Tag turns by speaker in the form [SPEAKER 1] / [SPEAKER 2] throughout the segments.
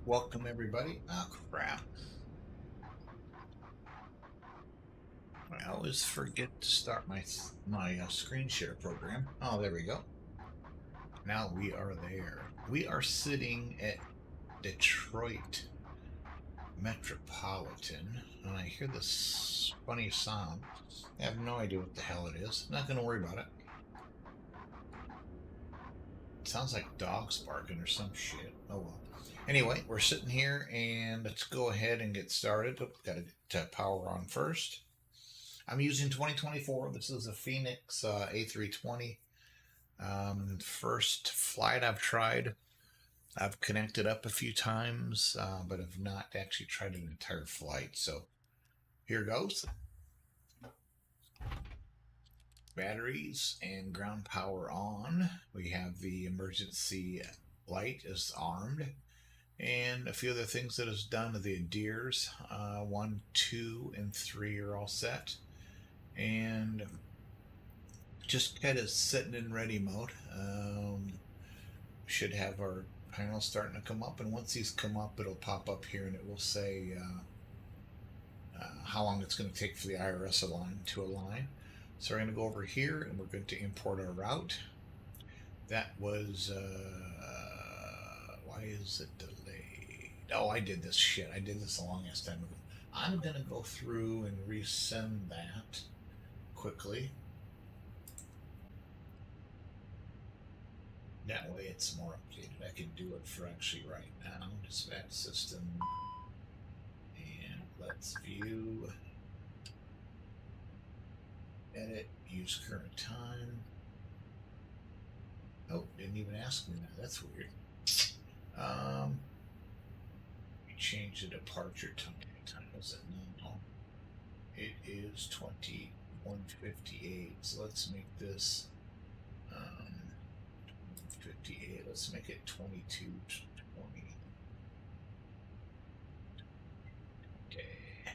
[SPEAKER 1] Welcome everybody. Oh crap. I always forget to start my screen share program. Oh, there we go. Now we are there. We are sitting at Detroit Metropolitan, and I hear this funny sound. I have no idea what the hell it is. Not going to worry about it. It sounds like dogs barking or some shit. Oh well. Anyway, we're sitting here and let's go ahead and get started. Got to get power on first. I'm using 2024. This is a Phoenix A320. First flight I've tried. I've connected up a few times, but have not actually tried an entire flight. So here goes. Batteries and ground power on. We have the emergency light is armed. And a few other things that is done. The adheres, 1, 2, and 3 are all set. And just kind of sitting in ready mode. Should have our panels starting to come up, and once these come up, it'll pop up here and it will say how long it's going to take for the IRS align to align. So we're going to go over here and we're going to import our route. That was why is it delayed? Oh, I did this shit. I did this a long ass time ago. I'm going to go through and resend that quickly. That way it's more updated. I can do it for actually right now. Dispatch system. And let's view. Edit. Use current time. Oh, didn't even ask me that. That's weird. Change the departure time. What time is it now? It is 21:58. So let's make this 58. Let's make it 22:20. Okay.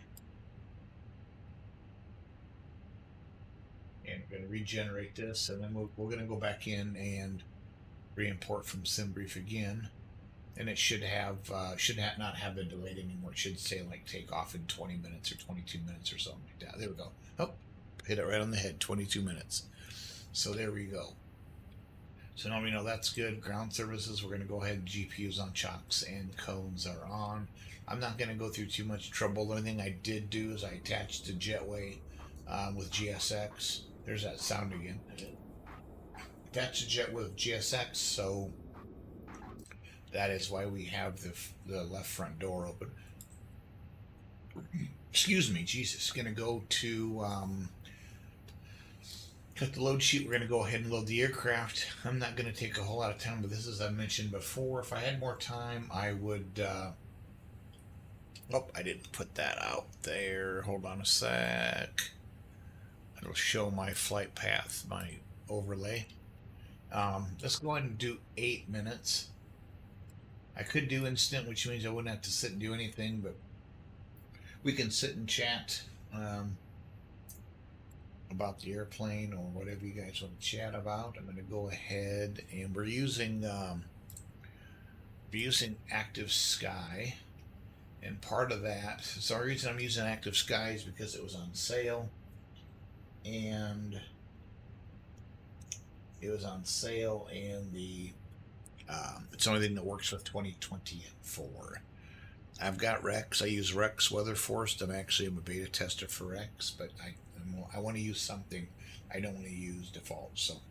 [SPEAKER 1] And we're going to regenerate this, and then we're going to go back in and re-import from SimBrief again. And it should not have been delayed anymore. It should say like take off in 20 minutes or 22 minutes or something like that. There we go. Oh, hit it right on the head. 22 minutes. So there we go. So now we know that's good. Ground services, we're going to go ahead. GPUs on chocks and cones are on. I'm not going to go through too much trouble. The only thing I did do is I attached to Jetway with GSX. There's that sound again. Attached to Jetway with GSX, so that is why we have the left front door open. Excuse me, Jesus. Going to go to cut the load sheet. We're going to go ahead and load the aircraft. I'm not going to take a whole lot of time, but this, as I mentioned before, if I had more time, I would. Oh, I didn't put that out there. Hold on a sec. It'll show my flight path, my overlay. Let's go ahead and do 8 minutes. I could do instant, which means I wouldn't have to sit and do anything, but we can sit and chat about the airplane or whatever you guys want to chat about. I'm going to go ahead, and we're using Active Sky, and part of that. So the reason I'm using Active Sky is because it was on sale, and the it's the only thing that works with 2024. I've got Rex. I use Rex Weather Forced. I'm a beta tester for Rex, but I want to use something. I don't want to use default. So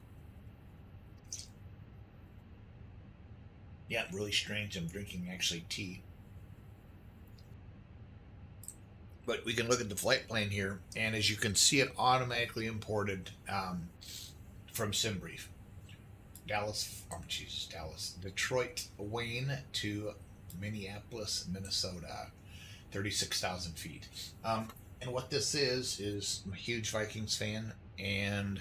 [SPEAKER 1] yeah, really strange. I'm drinking actually tea. But we can look at the flight plan here, and as you can see, it automatically imported from SimBrief. Detroit, Wayne to Minneapolis, Minnesota, 36,000 feet. And what this is I'm a huge Vikings fan, and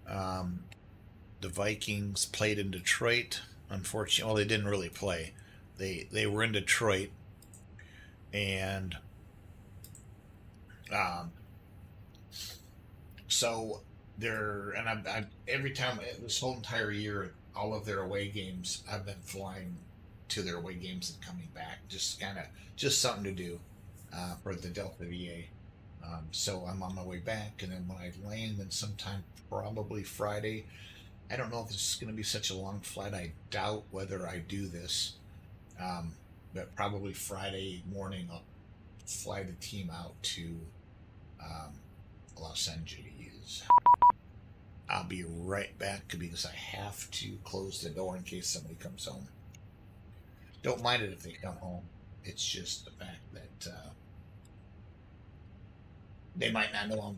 [SPEAKER 1] the Vikings played in Detroit. Unfortunately, well, they didn't really play. They were in Detroit, and so they're, and I every time this whole entire year, all of their away games, I've been flying to their away games and coming back. Just something to do for the Delta VA. So I'm on my way back, and then when I land, then sometime probably Friday. I don't know if this is going to be such a long flight. I doubt whether I do this, um, but probably Friday morning I'll fly the team out to um, Los Angeles. I'll be right back because I have to close the door in case somebody comes home. Don't mind it if they come home. It's just the fact that they might not know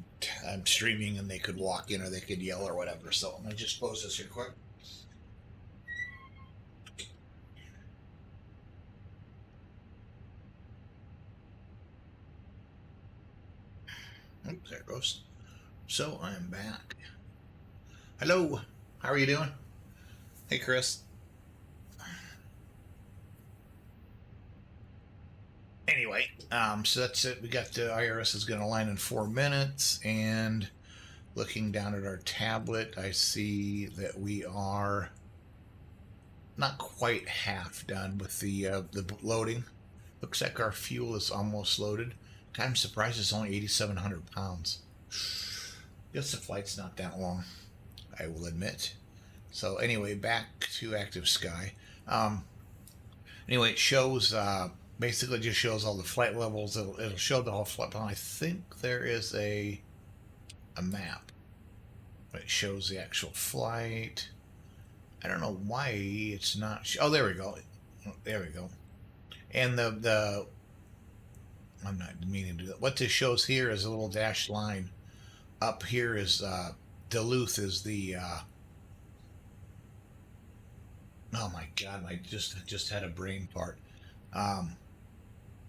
[SPEAKER 1] I'm streaming and they could walk in or they could yell or whatever. So I'm going to just close this here quick. Oops, there it goes. So I'm back. Hello. How are you doing? Hey, Chris. Anyway, so that's it. We got the IRS is going to line in 4 minutes, and looking down at our tablet, I see that we are not quite half done with the loading. Looks like our fuel is almost loaded. I'm surprised it's only 8,700 pounds. Guess the flight's not that long, I will admit. So anyway, back to Active Sky. Anyway, it shows basically just shows all the flight levels. It'll show the whole flight plan. I think there is a map. It shows the actual flight. I don't know why it's not. Oh, there we go. There we go. And the I'm not meaning to do that. What this shows here is a little dashed line. Up here is Duluth is the. Oh my God! I just had a brain fart. Um,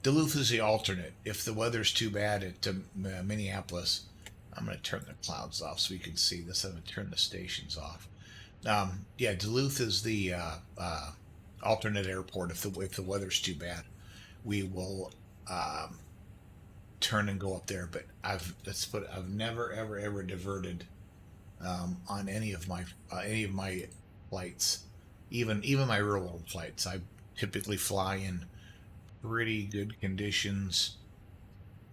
[SPEAKER 1] Duluth is the alternate. If the weather's too bad at Minneapolis, I'm going to turn the clouds off so we can see this. I'm going to turn the stations off. Yeah, Duluth is the alternate airport. If the weather's too bad, we will turn and go up there. But I've never ever diverted on any of my flights, even my real world flights. I typically fly in pretty good conditions,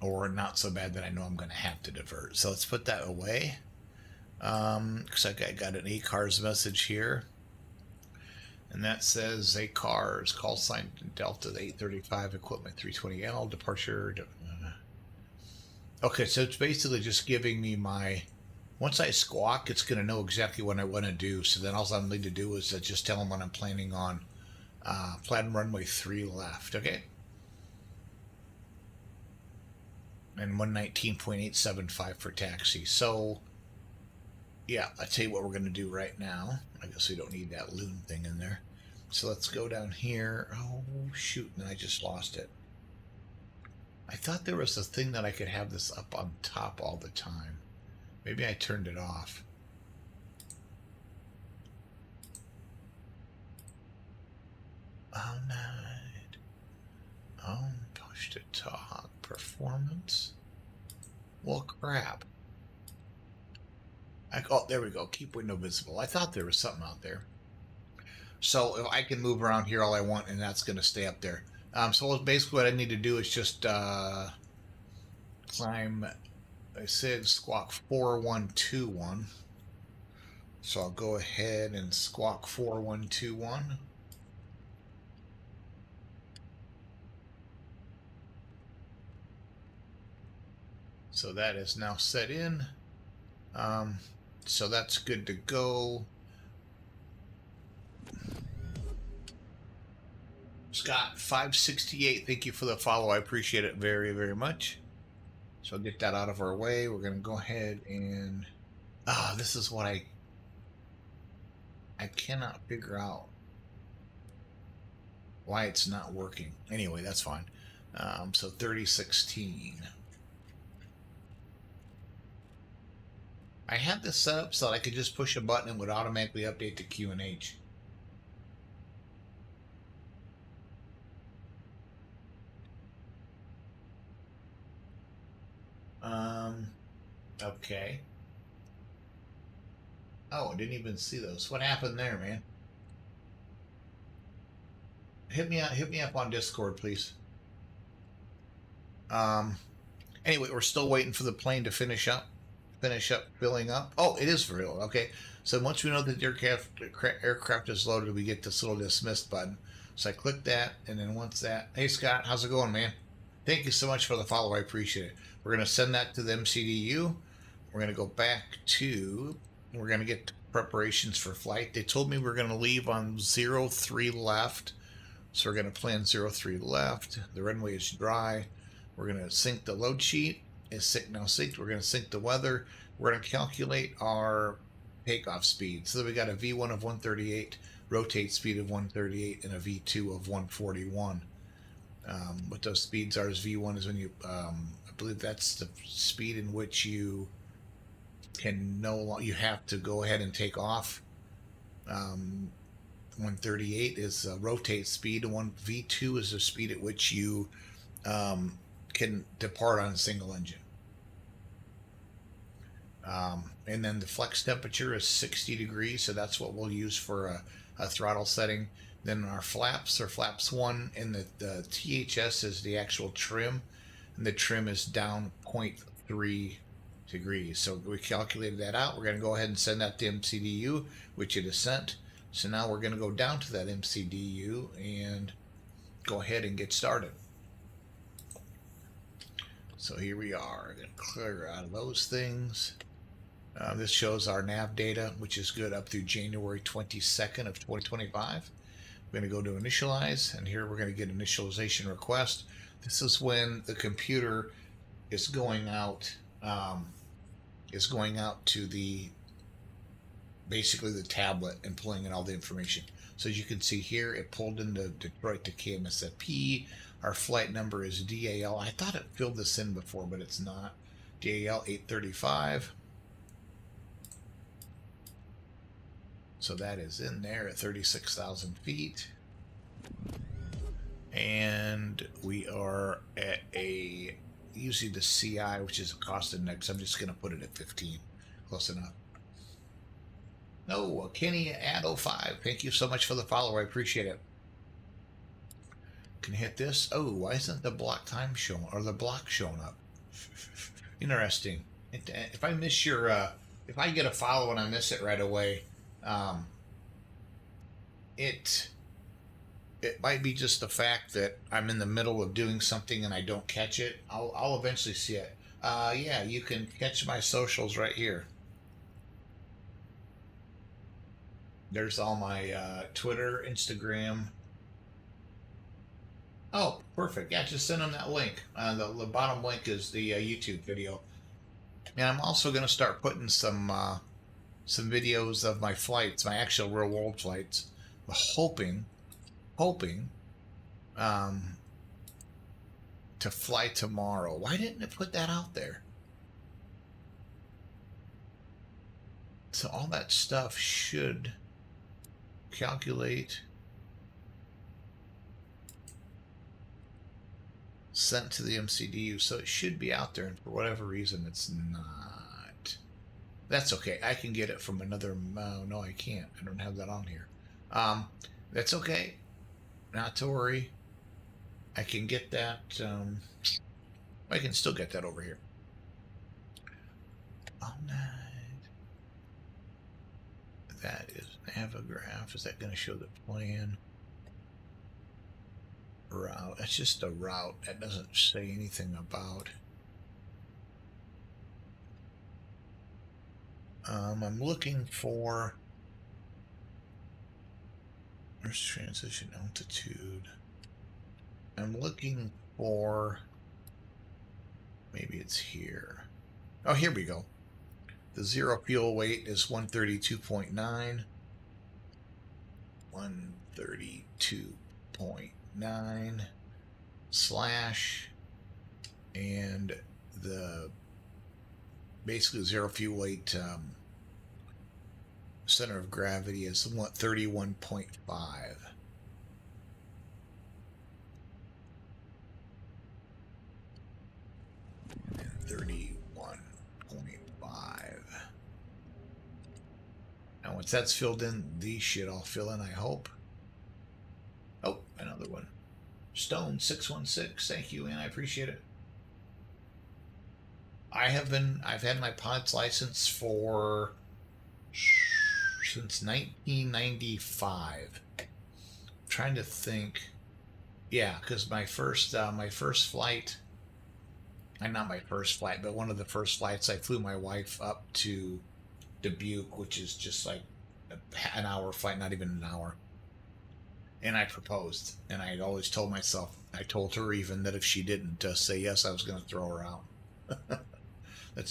[SPEAKER 1] or not so bad that I know I'm going to have to divert. So let's put that away. Looks like I got an ACARS message here, and that says ACARS call sign Delta 835 equipment 320L departure. Okay, so it's basically just giving me my. Once I squawk, it's going to know exactly what I want to do. So then all I need to do is just tell them what I'm planning on. Plan runway 3 left. Okay. And 119.875 for taxi. So, yeah, I'll tell you what we're going to do right now. I guess we don't need that loon thing in there. So let's go down here. Oh, shoot, and I just lost it. I thought there was a thing that I could have this up on top all the time. Maybe I turned it off. Oh, night. Oh, push to talk. Performance. Well, crap. Oh, there we go. Keep window visible. I thought there was something out there. So I can move around here all I want, and that's going to stay up there. So basically what I need to do is just climb. I said squawk 4121. So I'll go ahead and squawk 4121. So that is now set in. So that's good to go. Scott 568, thank you for the follow. I appreciate it very, very much. So I'll get that out of our way. We're going to go ahead and this is what I cannot figure out why it's not working. Anyway, that's fine. So 3016. I had this set up so that I could just push a button and would automatically update the QNH. Okay. Oh, I didn't even see those. What happened there, man? hit me up on Discord, please. Um, anyway, we're still waiting for the plane to finish up filling up. Oh, it is for real. Okay, so once we know that the aircraft is loaded, we get this little dismiss button. So I click that, and then once that, hey Scott, how's it going, man? Thank you so much for the follow. I appreciate it. We're gonna send that to the MCDU. We're gonna go back to. We're gonna get preparations for flight. They told me we're gonna leave on 03 left. So we're going to plan 03 left. The runway is dry. We're going to sync the load sheet. It's now synced. We're going to sync the weather. We're going to calculate our takeoff speed. So we got a V1 of 138, rotate speed of 138, and a V2 of 141. What those speeds are is V1 is when you, I believe that's the speed in which you you have to go ahead and take off. 138 is rotate speed. V2 is the speed at which you can depart on a single engine. And then the flex temperature is 60 degrees, so that's what we'll use for a throttle setting. Then our flaps are flaps 1, and the THS is the actual trim, and the trim is down 0.3 degrees. So we calculated that out. We're going to go ahead and send that to MCDU, which it is sent. So now we're going to go down to that MCDU and go ahead and get started. So here we are. Going to clear out of those things. This shows our nav data, which is good up through January 22nd of 2025. We're going to go to initialize, and here we're going to get initialization request. This is when the computer is going out to the basically the tablet and pulling in all the information. So as you can see here, it pulled into Detroit to KMSFP. Our flight number is DAL. I thought it filled this in before, but it's not. DAL 835. So that is in there at 36,000 feet. And we are at using the CI, which is a cost index. I'm just going to put it at 15. Close enough. No, Kenny at 05. Thank you so much for the follow. I appreciate it. Can hit this. Oh, why isn't the block time showing or the block showing up? Interesting. If I miss your, if I get a follow and I miss it right away, it might be just the fact that I'm in the middle of doing something and I don't catch it. I'll eventually see it. Yeah, you can catch my socials right here. There's all my Twitter, Instagram. Oh, perfect. Yeah, just send them that link. The bottom link is the YouTube video. And I'm also going to start putting some videos of my flights, my actual real world flights. I'm hoping to fly tomorrow. Why didn't it put that out there? So all that stuff should calculate, sent to the MCDU, so it should be out there, and for whatever reason it's not. That's okay. I can get it from another. No, I can't. I don't have that on here. That's okay. Not to worry. I can get that. I can still get that over here. All right. That is Navigraph. Is that going to show the plan? Route. That's just a route. That doesn't say anything about. I'm looking for. There's transition altitude. I'm looking for. Maybe it's here. Oh, here we go. The zero fuel weight is 132.9. 132.9 slash, and the basically zero fuel weight center of gravity is 31.5. And 31.5. Now once that's filled in, these should all fill in, I hope. Oh, I know another one. Stone 616. Thank you, and I appreciate it. I've had my pilot's license since 1995. I'm trying to think. Yeah, because my first flight, not my first flight, but one of the first flights, I flew my wife up to Dubuque, which is just like an hour flight, not even an hour. And I proposed, and I had always told myself, I told her even that if she didn't say yes, I was going to throw her out.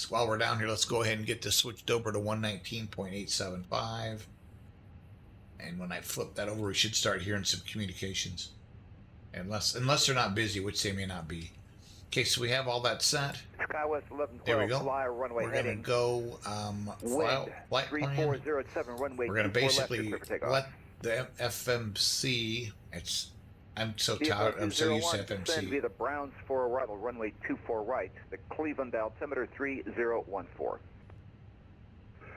[SPEAKER 1] While we're down here, let's go ahead and get this switched over to 119.875. And when I flip that over, we should start hearing some communications. Unless they're not busy, which they may not be. Okay, so we have all that set.
[SPEAKER 2] SkyWest 1112,
[SPEAKER 1] there we go.
[SPEAKER 2] Flyer, runway
[SPEAKER 1] we're going to go flight plan.
[SPEAKER 2] Runway
[SPEAKER 1] we're going to basically let the FMC. I'm so tired. I'm so used to FMC.
[SPEAKER 2] Send via the Browns for arrival, runway 24 right. The Cleveland altimeter 3014.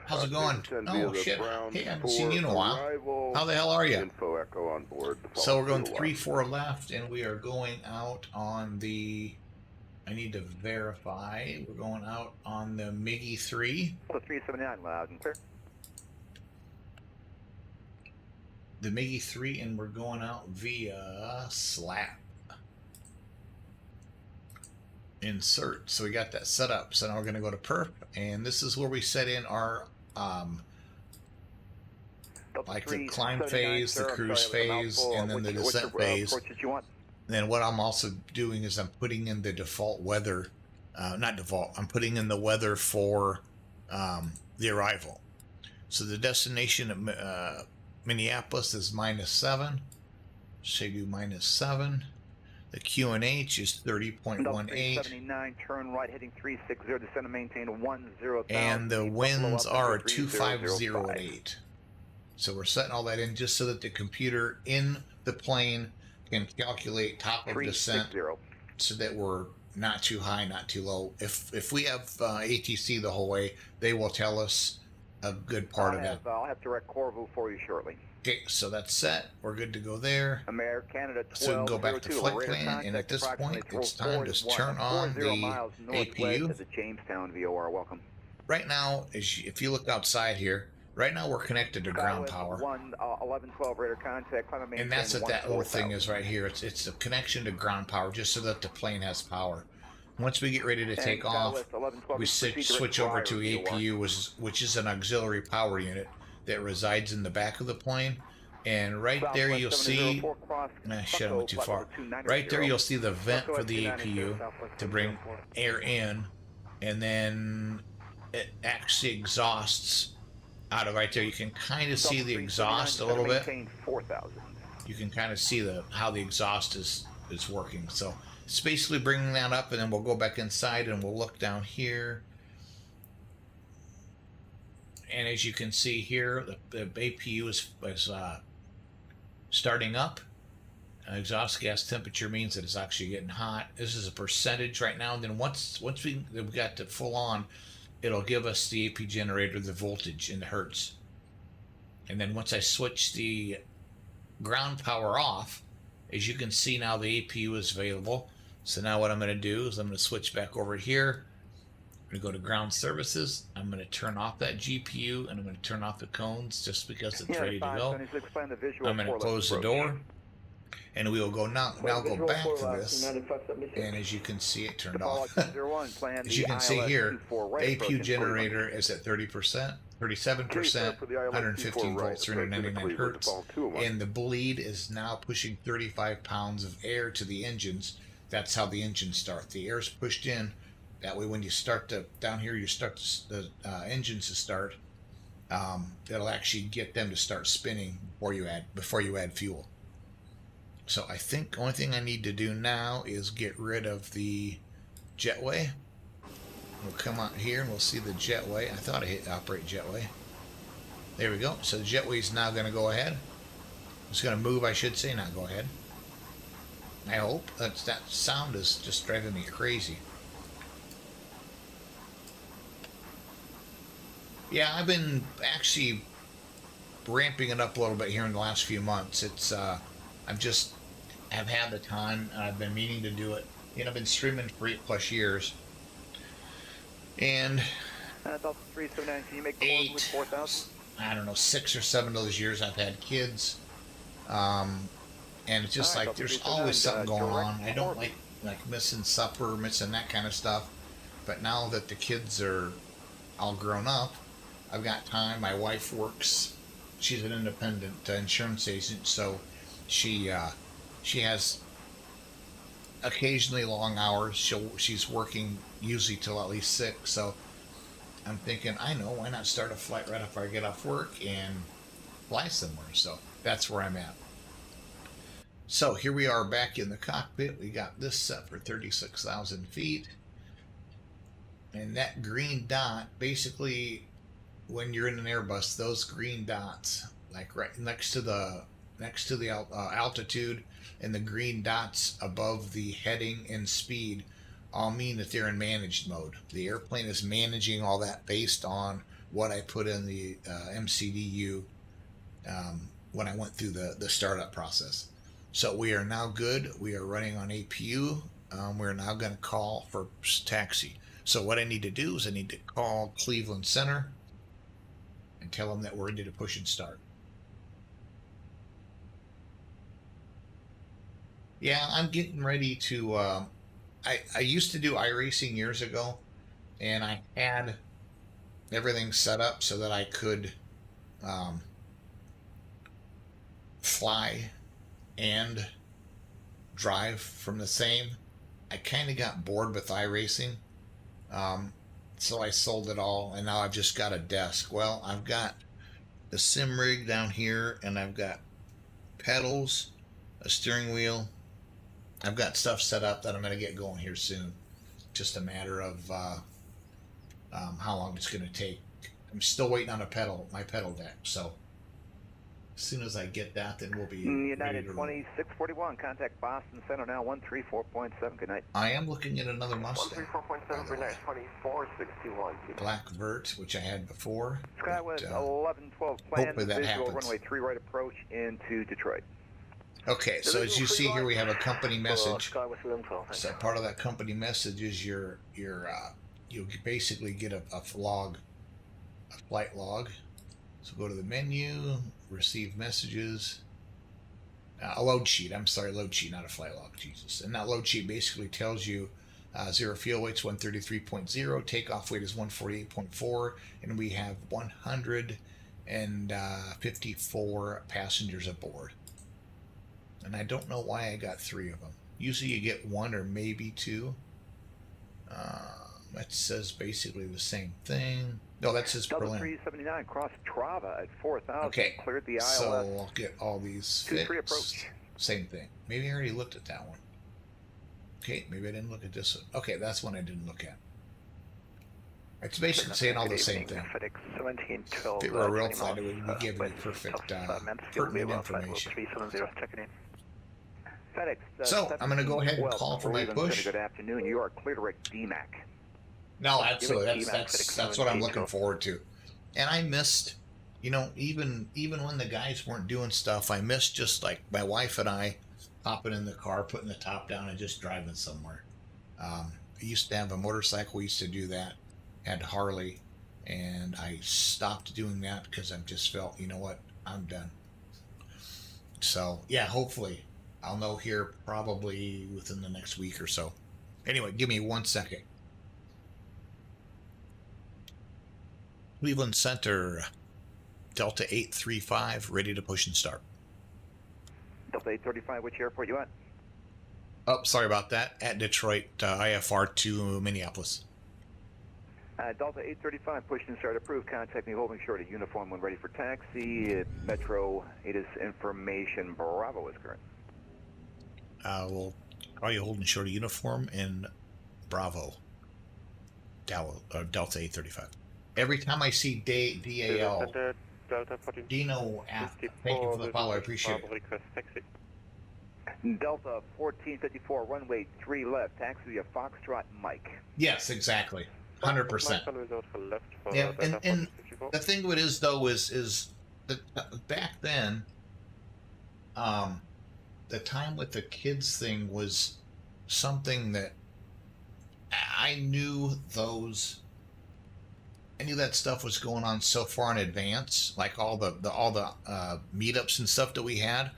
[SPEAKER 1] How's it going? Oh shit! Hey, I haven't seen you in a while. How the hell are you?
[SPEAKER 3] Info echo on board.
[SPEAKER 1] So we're going 3-4 left, and we are going out on the. I need to verify. We're going out on the MIGI 3.
[SPEAKER 2] So 379 loud and clear.
[SPEAKER 1] The MIGI 3, and we're going out via SLAP. Insert. So we got that set up. So now we're going to go to perp, and this is where we set in our like the climb phase, the cruise phase, and then the descent phase. Then what I'm also doing is I'm putting in the default weather, not default, I'm putting in the weather for the arrival. So the destination of Minneapolis is -7. Say do -7. The QNH is 30.18.
[SPEAKER 2] 79, turn right heading 360, descend and maintain 10,000.
[SPEAKER 1] And the winds are 250 So we're setting all that in just so that the computer in the plane can calculate top of descent so that we're not too high, not too low. If we have ATC the whole way, they will tell us a good part of it.
[SPEAKER 2] I'll have direct Corvu for you shortly.
[SPEAKER 1] Okay, so that's set. We're good to go there.
[SPEAKER 2] American Canada 12,
[SPEAKER 1] so we can go back to flight plan, and at this point, it's time to turn on the APU.
[SPEAKER 2] The Jamestown VOR, welcome.
[SPEAKER 1] Right now, if you look outside here, right now we're connected to ground power.
[SPEAKER 2] 1112 radar contact,
[SPEAKER 1] and that's what that little thing is right here. It's a connection to ground power, just so that the plane has power. Once we get ready to take off, we switch over to APU, which is an auxiliary power unit that resides in the back of the plane. And right there you'll see, shit, I went too far. Right there you'll see the vent for the APU to bring air in, and then it actually exhausts out of right there. You can kind of see the exhaust a little bit. You can kind of see how the exhaust is working. So it's basically bringing that up, and then we'll go back inside and we'll look down here. And as you can see here, the APU is starting up. Exhaust gas temperature means that it's actually getting hot. This is a percentage right now. And then once we got the full on, it'll give us the AP generator, the voltage in the hertz. And then once I switch the ground power off, as you can see now, the APU is available. So now what I'm going to do is I'm going to switch back over here. I'm going to go to ground services. I'm going to turn off that GPU, and I'm going to turn off the cones just because it's ready to go. I'm going to close the door, and we will go now go back to this. And as you can see, it turned off. As you can see here, the APU generator is at 30%, 37%, 115 volts, 399 hertz, and the bleed is now pushing 35 pounds of air to the engines. That's how the engines start. The air is pushed in. That way, when you start down here, you start the engines to start. It'll actually get them to start spinning before you add fuel. So I think the only thing I need to do now is get rid of the jetway. We'll come out here and we'll see the jetway. I thought I hit operate jetway. There we go. So the jetway is now going to go ahead. It's going to move, I should say, not go ahead. I hope. That sound is just driving me crazy. Yeah, I've been actually ramping it up a little bit here in the last few months. It's I'm just have had the time, and I've been meaning to do it. I've been streaming for 8+ years, and
[SPEAKER 2] Delta 379, can you make calls with 4,000?
[SPEAKER 1] I don't know, 6 or 7 of those years I've had kids, um, and it's just
[SPEAKER 2] All right,
[SPEAKER 1] like
[SPEAKER 2] Delta
[SPEAKER 1] there's
[SPEAKER 2] 379,
[SPEAKER 1] always something going
[SPEAKER 2] direct
[SPEAKER 1] on. I don't
[SPEAKER 2] orbit.
[SPEAKER 1] like missing supper, missing that kind of stuff. But now that the kids are all grown up, I've got time. My wife works; she's an independent insurance agent, so she has occasionally long hours. She's working usually till at least 6. So I'm thinking, I know, why not start a flight right after I get off work and fly somewhere? So that's where I'm at. So here we are back in the cockpit. We got this set for 36,000 feet. And that green dot, basically, when you're in an Airbus, those green dots, like right next to the altitude, and the green dots above the heading and speed, all mean that they're in managed mode. The airplane is managing all that based on what I put in the MCDU when I went through the startup process. So we are now good. We are running on APU. We're now going to call for taxi. So what I need to do is I need to call Cleveland Center and tell them that we're ready to push and start. Yeah, I'm getting ready to. I used to do iRacing years ago, and I had everything set up so that I could um, fly and drive from the same. I kind of got bored with iRacing, so I sold it all, and now I've just got a desk. Well, I've got the sim rig down here, and I've got pedals, a steering wheel. I've got stuff set up that I'm going to get going here soon. Just a matter of how long it's going to take. I'm still waiting on my pedal deck. So as soon as I get that, then we'll be
[SPEAKER 2] United 2641, contact Boston Center now 134.7. Good night.
[SPEAKER 1] I am looking at another Mustang.
[SPEAKER 3] 134.7, good night, 2461.
[SPEAKER 1] Black Vert, which I had before.
[SPEAKER 2] SkyWest
[SPEAKER 1] But,
[SPEAKER 2] 1112 plan,
[SPEAKER 1] hopefully that
[SPEAKER 2] visual
[SPEAKER 1] happens.
[SPEAKER 2] runway 3 right approach into Detroit.
[SPEAKER 1] Okay, so as you see here, we have a company message.
[SPEAKER 3] SkyWest 1112.
[SPEAKER 1] So part of that company message is you basically get a log, a flight log. So go to the menu, receive messages, a load sheet. I'm sorry, load sheet, not a flight log. Jesus. And that load sheet basically tells you 0 fuel weight's 133.0, takeoff weight is 148.4, and we have 154 passengers aboard. And I don't know why I got 3 of them. Usually you get 1 or maybe 2. That says basically the same thing. No, that says
[SPEAKER 2] Delta
[SPEAKER 1] Berlin.
[SPEAKER 2] 379, cross Trava at 4,000.
[SPEAKER 1] Okay,
[SPEAKER 2] Cleared the ILS.
[SPEAKER 1] so I'll get all these
[SPEAKER 2] 23
[SPEAKER 1] fixed.
[SPEAKER 2] approach.
[SPEAKER 1] Same thing. Maybe I already looked at that one. Okay, maybe I didn't look at this one. Okay, that's one I didn't look at. It's basically saying all the same thing.
[SPEAKER 2] FedEx 1712.
[SPEAKER 1] If it were a real flight, it would be giving you perfect, pertinent information.
[SPEAKER 2] 370, checking in. FedEx.
[SPEAKER 1] So, I'm going to go ahead and call for my push.
[SPEAKER 2] Good afternoon. You are clear to wreck DMAC.
[SPEAKER 1] No, absolutely. That's what I'm looking forward to. And I missed, even when the guys weren't doing stuff, I missed just like my wife and I hopping in the car, putting the top down, and just driving somewhere. I used to have a motorcycle. We used to do that. Had Harley, and I stopped doing that because I just felt, you know what, I'm done. So yeah, hopefully I'll know here probably within the next week or so. Anyway, give me 1 second. Cleveland Center, Delta 835, ready to push and start.
[SPEAKER 2] Delta 835, which airport you at?
[SPEAKER 1] Oh, sorry about that. At Detroit, IFR to Minneapolis.
[SPEAKER 2] Delta 835, push and start approved. Contact me holding short of uniform when ready for taxi. Metro, it is information. Bravo is current.
[SPEAKER 1] We'll call you holding short of uniform in Bravo. Delta 835. Every time I see DAL, Dino app, thank you for the follow, I appreciate it.
[SPEAKER 2] Delta 1454, runway 3 left, taxi via Foxtrot Mike.
[SPEAKER 1] Yes, exactly. 100%. Yeah, and the thing of it is, though, is that back then, the time with the kids thing was something that I knew I knew that stuff was going on so far in advance, like all the meetups and stuff that we had.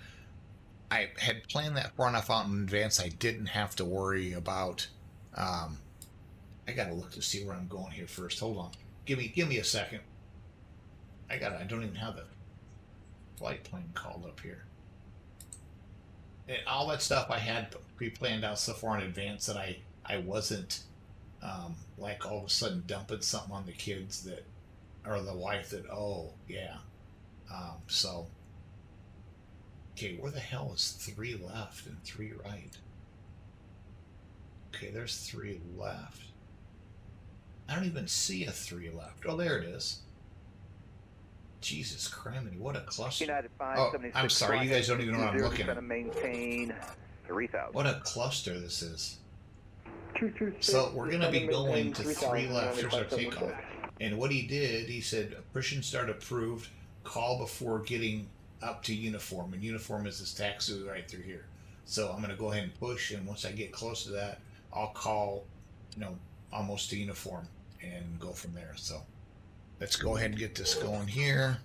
[SPEAKER 1] I had planned that far enough out in advance. I didn't have to worry about. I gotta look to see where I'm going here first. Hold on. Give me a second. I don't even have the flight plane called up here. And all that stuff I had pre-planned out so far in advance that I wasn't like all of a sudden dumping something on the kids that or the wife that so okay, where the hell is 3 left and 3 right? Okay, there's 3 left. I don't even see a 3 left. Oh, there it is. Jesus criminy, what a cluster.
[SPEAKER 2] United
[SPEAKER 1] Oh, I'm sorry, you guys don't even know what I'm looking at.
[SPEAKER 2] Maintain 3,000.
[SPEAKER 1] What a cluster this is. So we're going to be going to 3 left. Here's our takeoff. And what he did, he said, push and start approved, call before getting up to uniform. And uniform is this taxi right through here. So I'm going to go ahead and push, and once I get close to that, I'll call, almost to uniform and go from there. So let's go ahead and get this going here.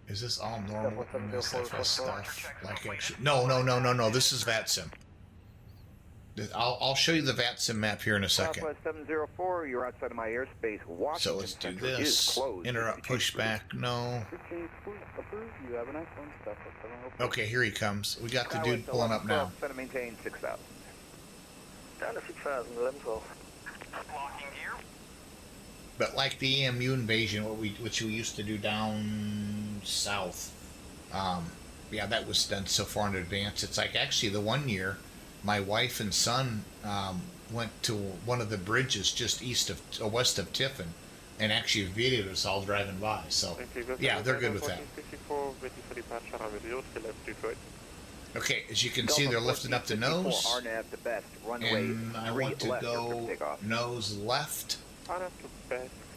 [SPEAKER 1] Is this all normal SFS stuff? Like actually, no. This is VATSIM. I'll show you the VATSIM map here in a second.
[SPEAKER 2] Southwest 704, you're outside of my airspace. Washington
[SPEAKER 1] So let's do
[SPEAKER 2] Center
[SPEAKER 1] this. Interrupt pushback. No.
[SPEAKER 2] You have a nice one.
[SPEAKER 1] Okay, here he comes. We got the dude pulling up now.
[SPEAKER 2] Center maintain 6,000.
[SPEAKER 3] Down to 6,000, 11, 12. Locking gear.
[SPEAKER 1] But like the EMU invasion, which we used to do down south, that was done so far in advance. It's like actually the one year, my wife and son went to one of the bridges just west of Tiffin, and actually videoed us all driving by. So yeah, they're good with that. Okay, as you can see, they're lifting up the nose, and I want to go nose left.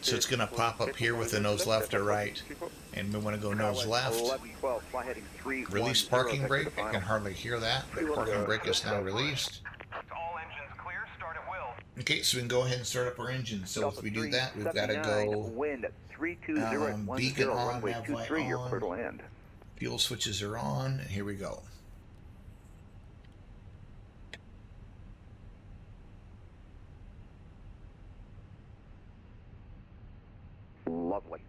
[SPEAKER 1] So it's going to pop up here with the nose left or right, and we want to go nose left. Release parking brake. I can hardly hear that, but parking brake is now released. Okay, so we can go ahead and start up our engine. So if we do that, we've got to go beacon on, nav light on, fuel switches are on, and here we go.
[SPEAKER 2] Lovely.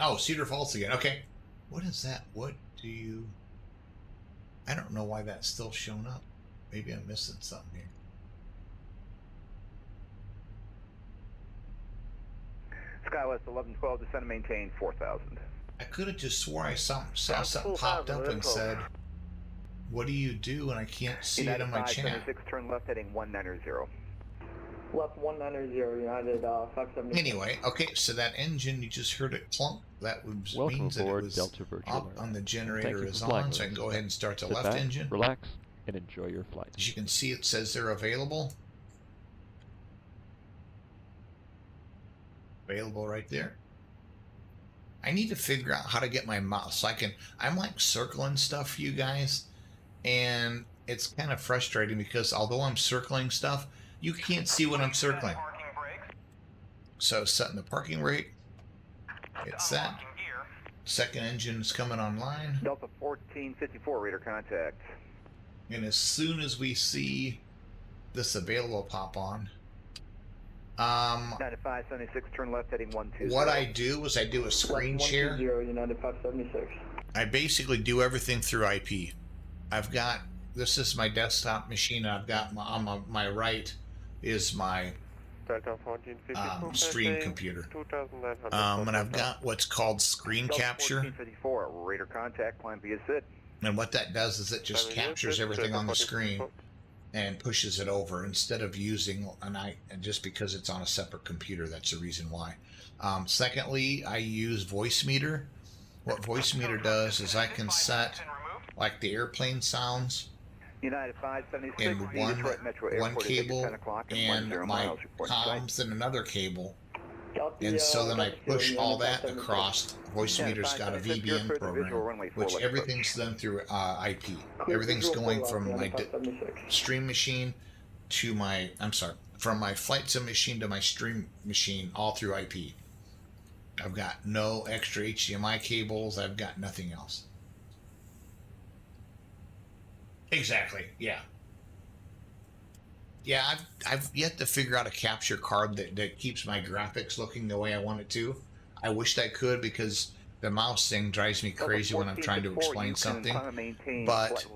[SPEAKER 1] Oh, Cedar Falls again. Okay. What is that? I don't know why that's still showing up. Maybe I'm missing something here.
[SPEAKER 2] SkyWest 1112, descend and maintain 4,000.
[SPEAKER 1] I could have just swore I saw something popped up and said, "What do you do?" And I can't see it on my chat.
[SPEAKER 2] Turn left heading 190.
[SPEAKER 4] Left 190, United 570.
[SPEAKER 1] Anyway, okay, so that engine, you just heard it clunk. That means that it was
[SPEAKER 5] Delta Virtual
[SPEAKER 1] up on the generator is
[SPEAKER 5] flying
[SPEAKER 1] on, so I can go ahead and start the
[SPEAKER 5] Sit
[SPEAKER 1] left
[SPEAKER 5] back,
[SPEAKER 1] engine.
[SPEAKER 5] Relax and enjoy your flight.
[SPEAKER 1] As you can see, it says they're available. Available right there. I need to figure out how to get my mouse. I'm like circling stuff for you guys, and it's kind of frustrating because although I'm circling stuff, you can't see what I'm circling. So setting the parking brake. It's that. Second engine's coming online.
[SPEAKER 2] Delta 1454, radar contact.
[SPEAKER 1] And as soon as we see this available pop on,
[SPEAKER 2] 9576, turn left heading 120.
[SPEAKER 1] what I do is I do a screen share.
[SPEAKER 4] 120, United 576.
[SPEAKER 1] I basically do everything through IP. This is my desktop machine. I've got on my right is my stream computer. And I've got what's called screen capture.
[SPEAKER 2] 1454, radar contact, climb via SID.
[SPEAKER 1] And what that does is it just captures everything on the screen and pushes it over instead of using just because it's on a separate computer. That's the reason why. Secondly, I use voice meter. What voice meter does is I can set like the airplane sounds
[SPEAKER 2] United 576,
[SPEAKER 1] in one cable and my comms in another cable, And so then I push all that across. Voice meter's got a VBN program, which everything's done through IP. Everything's going from my stream machine to my, from my flight sim machine to my stream machine, all through IP. I've got no extra HDMI cables. I've got nothing else. Exactly. Yeah. Yeah, I've yet to figure out a capture card that keeps my graphics looking the way I want it to. I wished I could, because the mouse thing drives me crazy when I'm trying to explain something. But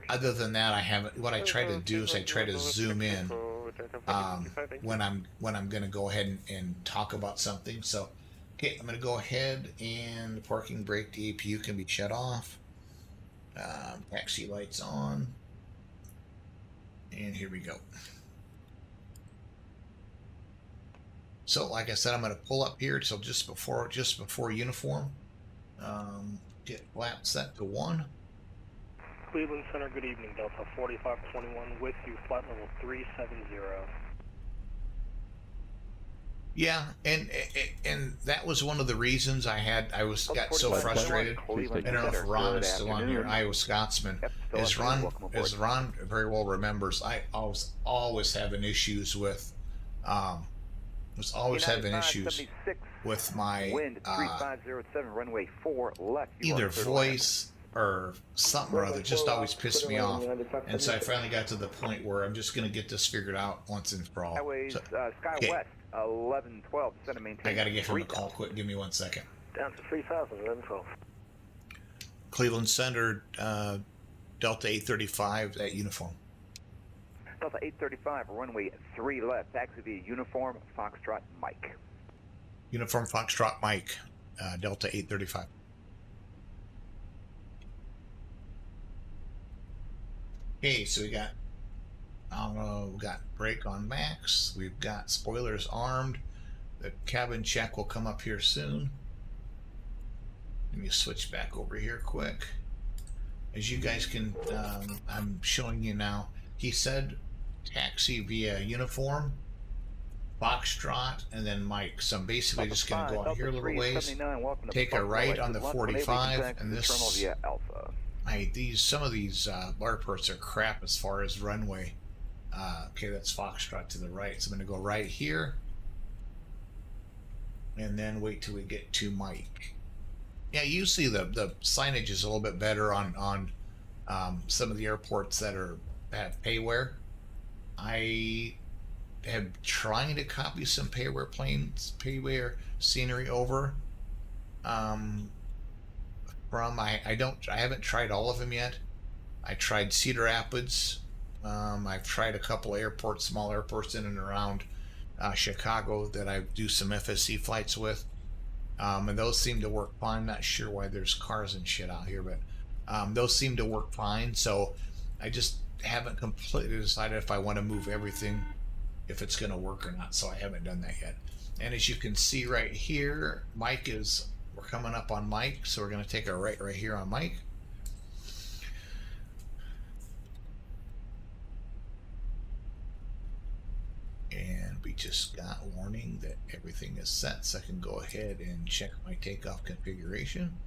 [SPEAKER 1] other than that, I haven't. What I try to do is I try to zoom in when I'm going to go ahead and talk about something. So, okay, I'm going to go ahead and parking brake. The APU can be shut off. Taxi lights on. And here we go. So, like I said, I'm going to pull up here. So just before uniform. Get flap set to 1.
[SPEAKER 3] Cleveland Center, good evening. Delta 4521 with you, flight level 370.
[SPEAKER 1] Yeah, and that was one of the reasons I got so frustrated. I don't know if Ron is still on here, Iowa Scotsman. As Ron very well remembers, I always having issues with with my
[SPEAKER 2] wind 3507 runway 4 left.
[SPEAKER 1] Either voice or something or other just always pissed me off, and so I finally got to the point where I'm just going to get this figured out once and for all.
[SPEAKER 2] Highways, Sky West 1112. Center maintain.
[SPEAKER 1] I got to give him a call quick. Give me 1 second.
[SPEAKER 3] Down to 3000, 1112.
[SPEAKER 1] Cleveland Center, Delta 835 at uniform.
[SPEAKER 2] Delta 835, runway 3 left. Taxi via uniform Foxtrot Mike.
[SPEAKER 1] Uniform Foxtrot Mike, Delta 835. Okay, so we got brake on max. We've got spoilers armed. The cabin check will come up here soon. Let me switch back over here quick. As you guys can, I'm showing you now. He said taxi via uniform, Foxtrot, and then Mike. So I'm basically just going to go out here a little ways, take a right on the 45, and this. Some of these airports are crap as far as runway. Okay, that's Foxtrot to the right. So I'm going to go right here, and then wait till we get to Mike. Yeah, usually the signage is a little bit better on some of the airports that have payware. I am trying to copy some payware scenery over. I haven't tried all of them yet. I tried Cedar Rapids. I've tried a couple airports, small airports in and around Chicago that I do some FSC flights with. And those seem to work fine. I'm not sure why there's cars and shit out here, but those seem to work fine. So I just haven't completely decided if I want to move everything, if it's going to work or not. So I haven't done that yet. And as you can see right here, we're coming up on Mike. So we're going to take a right here on Mike. And we just got warning that everything is set, so I can go ahead and check my takeoff configuration,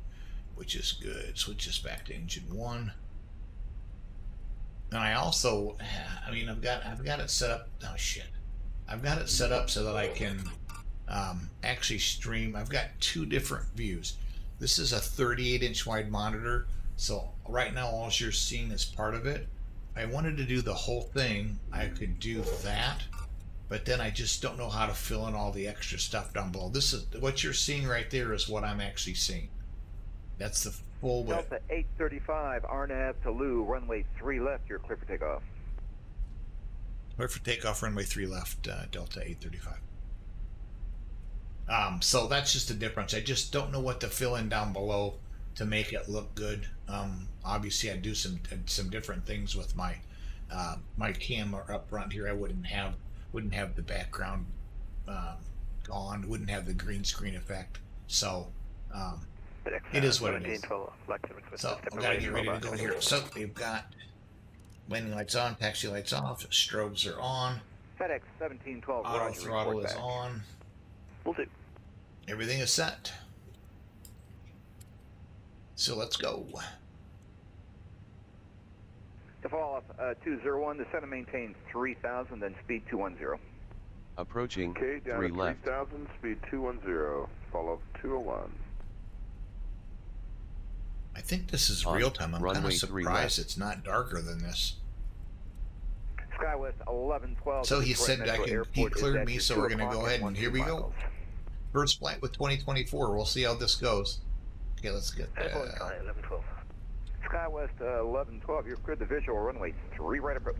[SPEAKER 1] which is good. Switches back to engine 1. And I also, I've got it set up. Oh shit! I've got it set up so that I can actually stream. I've got 2 different views. This is a 38-inch wide monitor, so right now all you're seeing is part of it. If I wanted to do the whole thing, I could do that. But then I just don't know how to fill in all the extra stuff down below. This is what you're seeing right there is what I'm actually seeing. That's the full width.
[SPEAKER 2] Delta 835, Arnav to Lou, runway 3 left. You're clear for takeoff.
[SPEAKER 1] Clear for takeoff, runway 3 left, Delta 835. So that's just a difference. I just don't know what to fill in down below to make it look good. Obviously, I do some different things with my my camera up front here. I wouldn't have the background gone, wouldn't have the green screen effect. So it is what it is. So I've got to get ready to go here. So we've got landing lights on, taxi lights off, strobes are on,
[SPEAKER 2] FedEx 1712.
[SPEAKER 1] auto throttle is on.
[SPEAKER 3] Will do.
[SPEAKER 1] Everything is set. So let's go.
[SPEAKER 2] To follow up, 201, descend and maintain 3,000, then speed 210.
[SPEAKER 6] Approaching
[SPEAKER 7] Okay, down
[SPEAKER 6] 3
[SPEAKER 7] to
[SPEAKER 6] left.
[SPEAKER 7] 3,000, speed 210. Follow up 201.
[SPEAKER 1] I think this is
[SPEAKER 6] On
[SPEAKER 1] real time. I'm kind
[SPEAKER 6] runway
[SPEAKER 1] of
[SPEAKER 6] 3
[SPEAKER 1] surprised
[SPEAKER 6] left.
[SPEAKER 1] it's not darker than this.
[SPEAKER 2] SkyWest 1112.
[SPEAKER 1] So he
[SPEAKER 2] Detroit
[SPEAKER 1] said
[SPEAKER 2] Metro
[SPEAKER 1] he
[SPEAKER 2] Airport is
[SPEAKER 1] cleared
[SPEAKER 2] at
[SPEAKER 1] me,
[SPEAKER 2] your
[SPEAKER 1] so
[SPEAKER 2] 2
[SPEAKER 1] we're going to
[SPEAKER 2] o'clock
[SPEAKER 1] go ahead
[SPEAKER 2] and
[SPEAKER 1] and here
[SPEAKER 2] 12
[SPEAKER 1] we go.
[SPEAKER 2] miles.
[SPEAKER 1] First flight with 2024. We'll see how this goes. Okay, let's get
[SPEAKER 3] Airport Sky 1112.
[SPEAKER 2] SkyWest 1112, you're cleared the visual runway 3 right approach.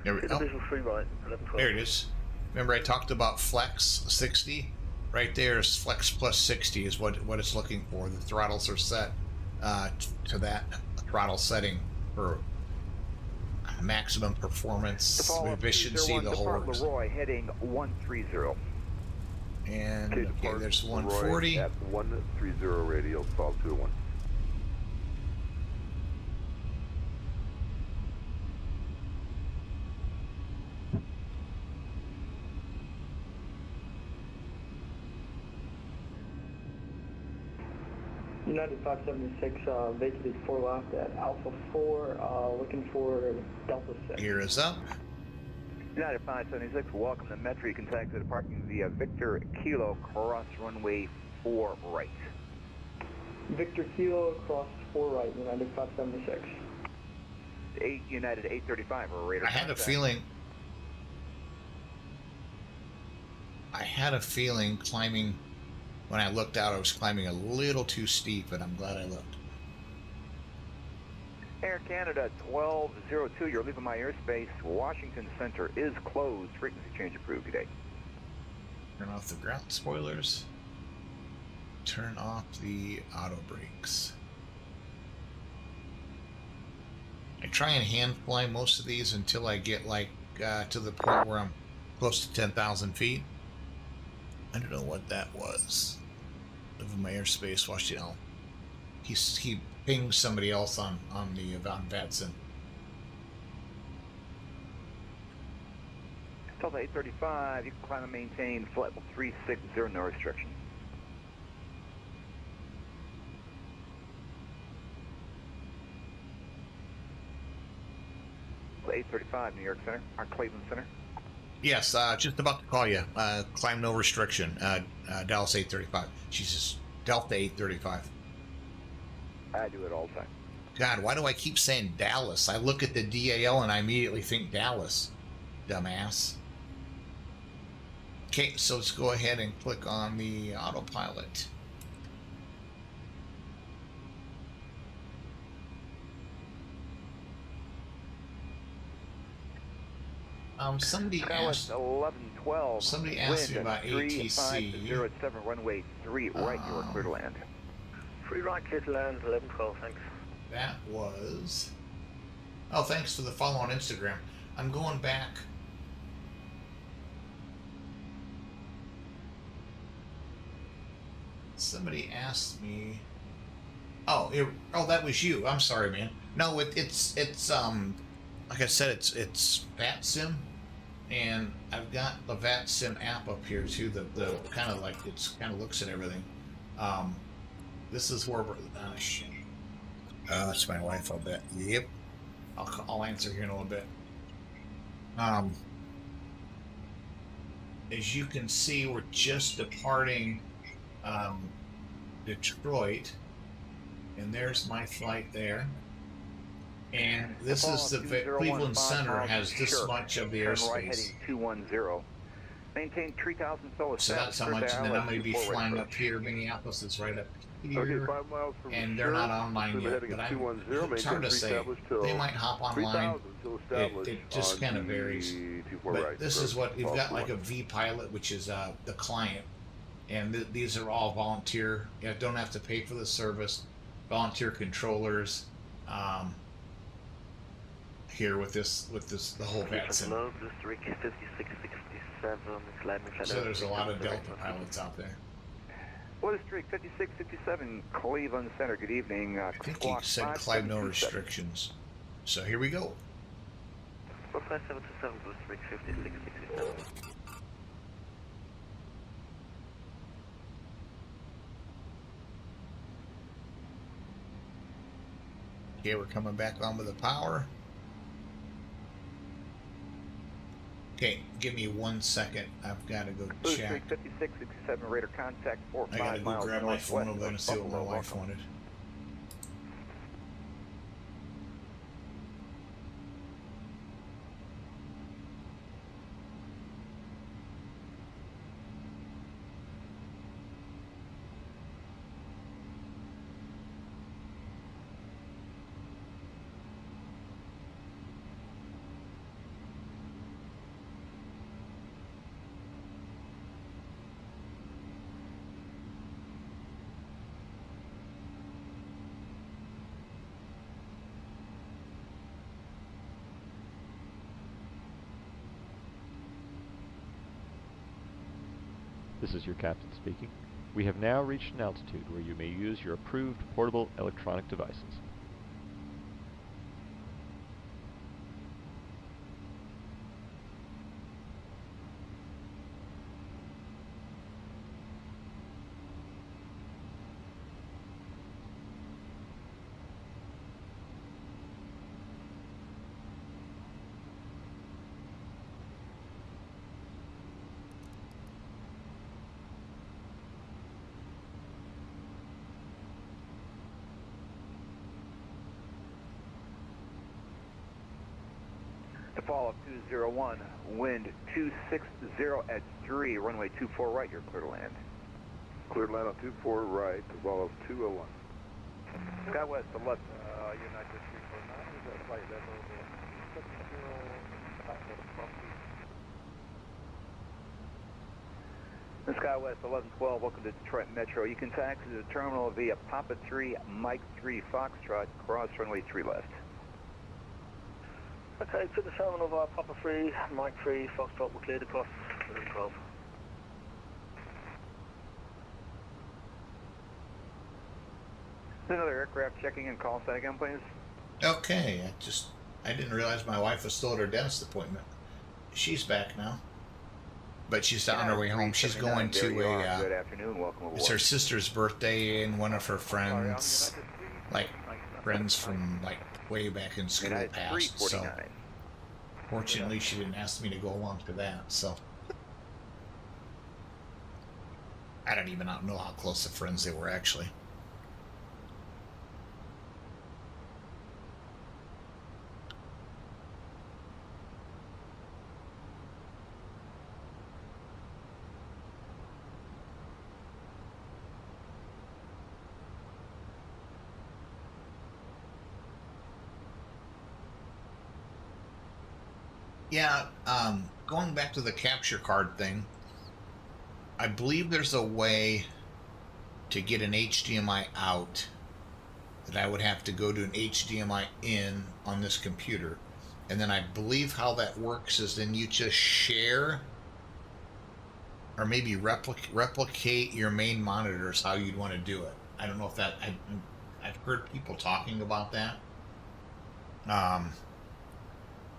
[SPEAKER 1] There, we,
[SPEAKER 3] Clear the
[SPEAKER 1] oh,
[SPEAKER 3] visual 3 right, 1112.
[SPEAKER 1] there it is. Remember I talked about flex 60? Right there is flex plus 60 is what it's looking for. The throttles are set to that throttle setting for maximum performance, efficiency, the whole
[SPEAKER 2] Depart
[SPEAKER 1] works.
[SPEAKER 2] Leroy heading 130.
[SPEAKER 1] And
[SPEAKER 7] Okay,
[SPEAKER 1] okay,
[SPEAKER 7] depart
[SPEAKER 1] there's
[SPEAKER 7] Leroy
[SPEAKER 1] 140.
[SPEAKER 7] at 130 radial, follow 201.
[SPEAKER 4] United 576, vacated 4 left at Alpha 4, looking for Delta 6.
[SPEAKER 1] Gear is up.
[SPEAKER 2] United 576, welcome to Metro. You can taxi the parking via Victor Kilo, cross runway 4 right.
[SPEAKER 4] Victor Kilo, cross 4 right, United 576.
[SPEAKER 2] 8 United 835, radar
[SPEAKER 1] I had a
[SPEAKER 2] contact.
[SPEAKER 1] feeling climbing, when I looked out, I was climbing a little too steep, but I'm glad I looked.
[SPEAKER 2] Air Canada 1202, you're leaving my airspace. Washington Center is closed. Frequency change approved today.
[SPEAKER 1] Turn off the ground spoilers. Turn off the auto brakes. I try and hand fly most of these until I get like to the point where I'm close to 10,000 feet. I don't know what that was. Living my airspace, watch it all. He pinged somebody else on the VATSIM.
[SPEAKER 2] Delta 835, you can climb and maintain flight level 360, no restriction. Delta 835, New York Center, our Cleveland Center.
[SPEAKER 1] Yes, just about to call you. Climb no restriction. Dallas 835. Jesus, Delta 835.
[SPEAKER 2] I do it all the time.
[SPEAKER 1] God, why do I keep saying Dallas? I look at the DAL and I immediately think Dallas. Dumbass. Okay, so let's go ahead and click on the autopilot. Somebody asked.
[SPEAKER 2] 1112.
[SPEAKER 1] Somebody asked me about ATC.
[SPEAKER 2] 3507, runway 3 right. You are clear to land.
[SPEAKER 3] 3 right, clear to land, 1112, thanks.
[SPEAKER 1] That was. Oh, thanks for the follow on Instagram. I'm going back. Somebody asked me. Oh, that was you. I'm sorry, man. No, it's like I said, it's VATSIM, and I've got the VATSIM app up here too. The kind of like it's kind of looks at everything. This is where we're. Shit. That's my wife. I'll bet. Yep. I'll answer here in a little bit. As you can see, we're just departing Detroit, and there's my flight there. And this is the Cleveland Center has this much of the airspace.
[SPEAKER 2] Right, heading 210. Maintain 3,000 solar
[SPEAKER 1] So that's how much. And then I'm going to be flying up here. Minneapolis is right up here.
[SPEAKER 7] Okay, 5 miles from
[SPEAKER 1] And they're not online
[SPEAKER 7] we're
[SPEAKER 1] yet,
[SPEAKER 7] heading
[SPEAKER 1] but
[SPEAKER 7] at
[SPEAKER 1] I'm
[SPEAKER 7] 210,
[SPEAKER 1] it's hard to say.
[SPEAKER 7] established till
[SPEAKER 1] They might hop online.
[SPEAKER 7] 3,000 till established
[SPEAKER 1] It just
[SPEAKER 7] on
[SPEAKER 1] kind of
[SPEAKER 7] the
[SPEAKER 1] varies.
[SPEAKER 7] 24
[SPEAKER 1] But
[SPEAKER 7] right.
[SPEAKER 1] this is what we've
[SPEAKER 7] Follow
[SPEAKER 1] got, like a
[SPEAKER 7] 21.
[SPEAKER 1] V pilot, which is the client, and these are all volunteer. You don't have to pay for the service. Volunteer controllers. Here with this the whole VATSIM.
[SPEAKER 3] Low, Blue Streak 5667,
[SPEAKER 1] So there's a lot of Delta pilots out there.
[SPEAKER 2] Blue Streak 5667, Cleveland Center. Good evening.
[SPEAKER 1] I think he said climb no restrictions. So here we go.
[SPEAKER 3] 4727, Blue Streak 5667.
[SPEAKER 1] Okay, we're coming back on with the power. Okay, give me 1 second. I've got to go
[SPEAKER 2] Blue
[SPEAKER 1] check.
[SPEAKER 2] Streak 5667 radar contact
[SPEAKER 1] I got to
[SPEAKER 2] 45
[SPEAKER 1] go
[SPEAKER 2] miles
[SPEAKER 1] grab my phone. I'm
[SPEAKER 2] northwest
[SPEAKER 1] going to
[SPEAKER 2] of
[SPEAKER 1] see what my
[SPEAKER 2] Buffalo.
[SPEAKER 1] wife
[SPEAKER 2] Welcome.
[SPEAKER 1] wanted.
[SPEAKER 5] This is your captain speaking. We have now reached an altitude where you may use your approved portable electronic devices.
[SPEAKER 2] To follow up 201, wind 260 at 3, runway 24 right, you're clear to land.
[SPEAKER 7] Clear to land on 24 right to follow 201.
[SPEAKER 2] SkyWest 11.
[SPEAKER 6] United 349, is that flight level 70
[SPEAKER 2] SkyWest 1112, welcome to Detroit Metro. You can taxi to the terminal via Papa 3, Mike 3, Foxtrot, cross runway 3 left.
[SPEAKER 3] Okay, to the terminal via Papa 3, Mike 3, Foxtrot, we're cleared across 12.
[SPEAKER 2] Another aircraft checking in, call sign again, please.
[SPEAKER 1] Okay, I didn't realize my wife was still at her dentist appointment. She's back now, but she's on her way home. She's going to
[SPEAKER 2] Good afternoon, welcome aboard.
[SPEAKER 1] it's her sister's birthday, and one of her friends, like friends from like way back in school,
[SPEAKER 2] United
[SPEAKER 1] passed. So
[SPEAKER 2] 349.
[SPEAKER 1] fortunately, she didn't ask me to go along to that. So I don't even know how close of friends they were actually. Yeah, going back to the capture card thing, I believe there's a way to get an HDMI out that I would have to go to an HDMI in on this computer. And then I believe how that works is then you just share or maybe replicate your main monitors how you'd want to do it. I don't know if that, I've heard people talking about that.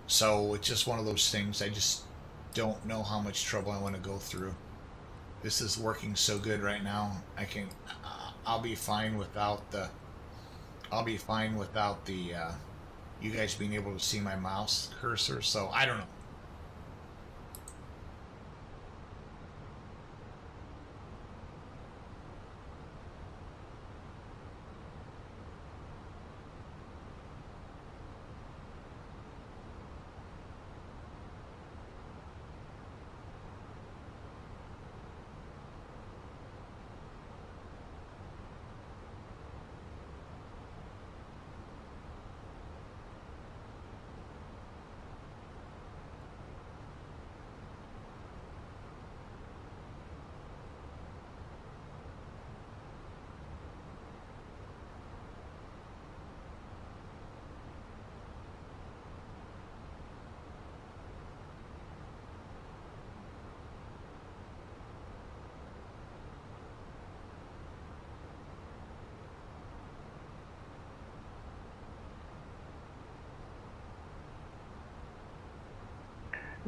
[SPEAKER 1] So it's just one of those things. I just don't know how much trouble I want to go through. This is working so good right now. I'll be fine without the you guys being able to see my mouse cursor. So I don't know.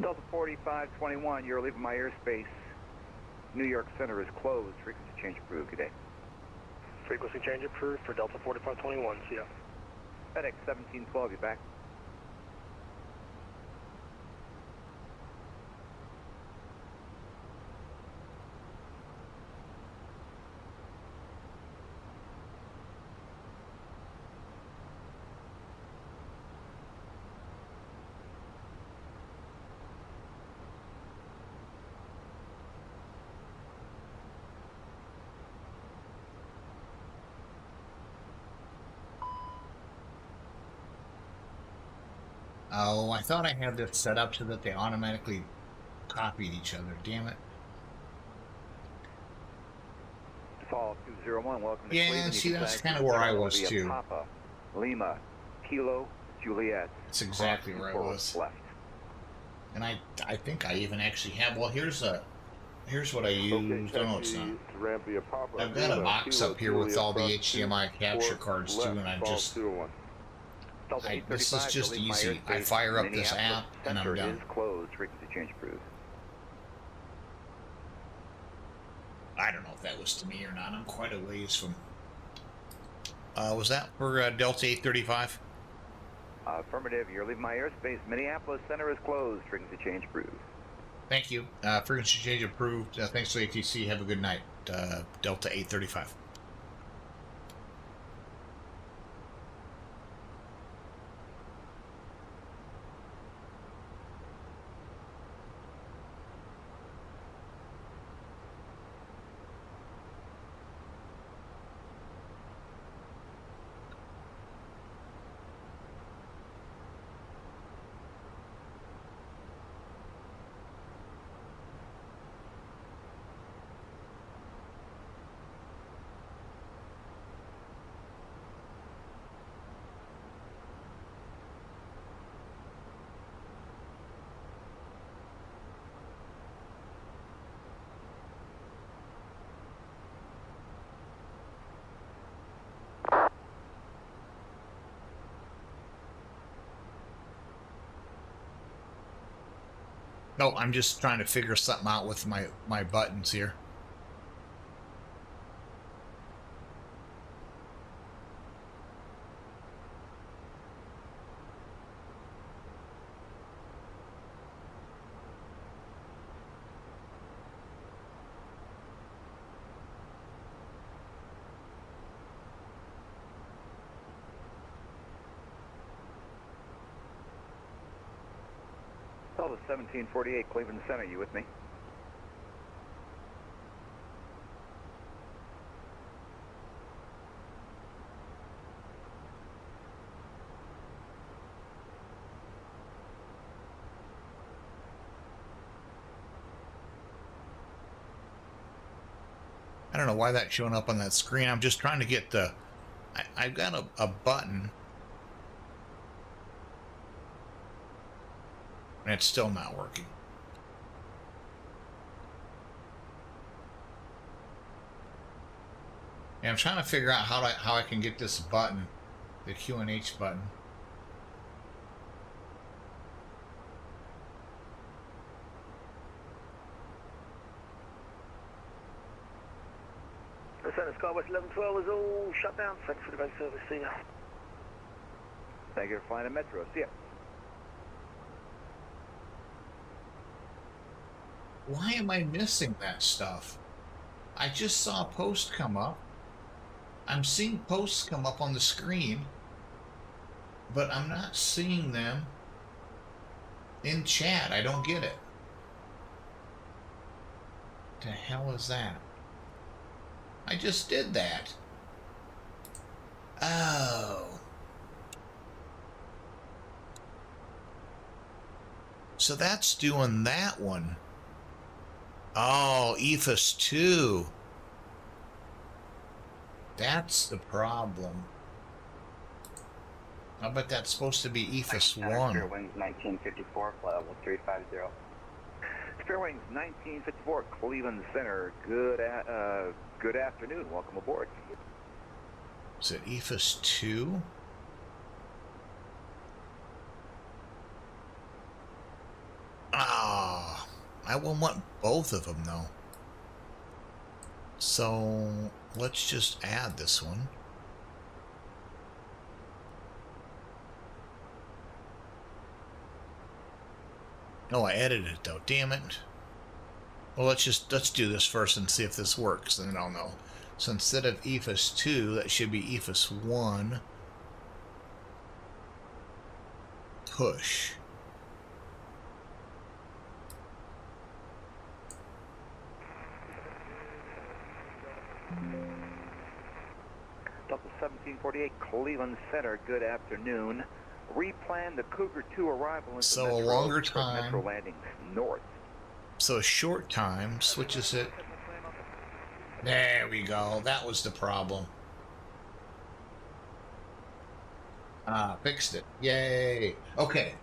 [SPEAKER 2] Delta 4521, you're leaving my airspace. New York Center is closed. Frequency change approved. Good day.
[SPEAKER 3] Frequency change approved for Delta 4521, see ya.
[SPEAKER 2] FedEx 1712, you back?
[SPEAKER 1] Oh, I thought I had this set up so that they automatically copied each other. Damn it.
[SPEAKER 2] Fall 201, welcome to
[SPEAKER 1] Yeah,
[SPEAKER 2] Cleveland.
[SPEAKER 1] see,
[SPEAKER 2] You can
[SPEAKER 1] that's
[SPEAKER 2] taxi
[SPEAKER 1] kinda where I
[SPEAKER 2] Central
[SPEAKER 1] was,
[SPEAKER 2] via
[SPEAKER 1] too.
[SPEAKER 2] Papa, Lima, Kilo, Juliet.
[SPEAKER 1] That's exactly
[SPEAKER 2] cross
[SPEAKER 1] where I
[SPEAKER 2] forward
[SPEAKER 1] was.
[SPEAKER 2] Left.
[SPEAKER 1] And I think I even actually have. Well, here's what I
[SPEAKER 7] Okay,
[SPEAKER 1] used. Oh no, it's
[SPEAKER 7] taxi
[SPEAKER 1] not.
[SPEAKER 7] to ramp via Papa.
[SPEAKER 1] I've got a
[SPEAKER 7] Lima,
[SPEAKER 1] box
[SPEAKER 7] Kilo,
[SPEAKER 1] up here with
[SPEAKER 7] Juliet,
[SPEAKER 1] all the
[SPEAKER 7] cross
[SPEAKER 1] HDMI capture
[SPEAKER 7] 24
[SPEAKER 1] cards too,
[SPEAKER 7] left,
[SPEAKER 1] and I
[SPEAKER 7] fall
[SPEAKER 1] just
[SPEAKER 7] 201.
[SPEAKER 2] Delta
[SPEAKER 1] this is
[SPEAKER 2] 835,
[SPEAKER 1] just
[SPEAKER 2] delete my
[SPEAKER 1] easy. I
[SPEAKER 2] airspace.
[SPEAKER 1] fire up this
[SPEAKER 2] Minneapolis
[SPEAKER 1] app and I'm
[SPEAKER 2] Center
[SPEAKER 1] done.
[SPEAKER 2] is closed. Frequency change approved.
[SPEAKER 1] I don't know if that was to me or not. I'm quite a ways from. Was that for Delta 835?
[SPEAKER 2] Affirmative. You're leaving my airspace. Minneapolis Center is closed. Frequency change approved.
[SPEAKER 1] Thank you. Frequency change approved. Thanks to ATC. Have a good night. Delta 835. No, I'm just trying to figure something out with my buttons here.
[SPEAKER 2] Delta 1748, Cleveland Center. You with me?
[SPEAKER 1] I don't know why that's showing up on that screen. I'm just trying to get the... I've got a button. And it's still not working. And I'm trying to figure out how I can get this button, the QNH button.
[SPEAKER 3] Center Skywest 1112 is all shut down. Thanks for the great service. See ya.
[SPEAKER 2] Thank you for flying a Metro. See ya.
[SPEAKER 1] Why am I missing that stuff? I just saw a post come up. I'm seeing posts come up on the screen, but I'm not seeing them in chat. I don't get it. The hell is that? I just did that. Oh. So that's doing that one. Oh, EFIS 2. That's the problem. I bet that's supposed to be EFIS 1.
[SPEAKER 8] Fairwinds 1954, flight level 350.
[SPEAKER 2] Fairwinds 1954, Cleveland Center. Good afternoon. Welcome aboard.
[SPEAKER 1] Is it EFIS 2? Ah, I will want both of them though. So let's just add this one. Oh, I edited it though. Damn it. Well, let's do this first and see if this works, and then I'll know. So instead of EFIS 2, that should be EFIS 1. Push.
[SPEAKER 2] Delta 1748, Cleveland Center, good afternoon. Replan the Cougar 2 arrival into
[SPEAKER 1] So
[SPEAKER 2] Metro,
[SPEAKER 1] a longer
[SPEAKER 2] Metro
[SPEAKER 1] time.
[SPEAKER 2] landings north.
[SPEAKER 1] So a short time switches it. There we go. That was the problem. Fixed it. Yay. Okay.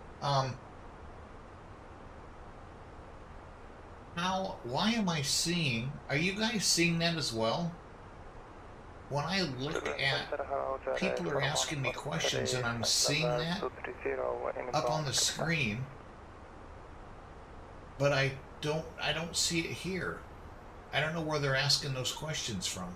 [SPEAKER 1] Why am I seeing, are you guys seeing that as well? When I look at, people are asking me questions and I'm seeing that up on the screen, but I don't see it here. I don't know where they're asking those questions from.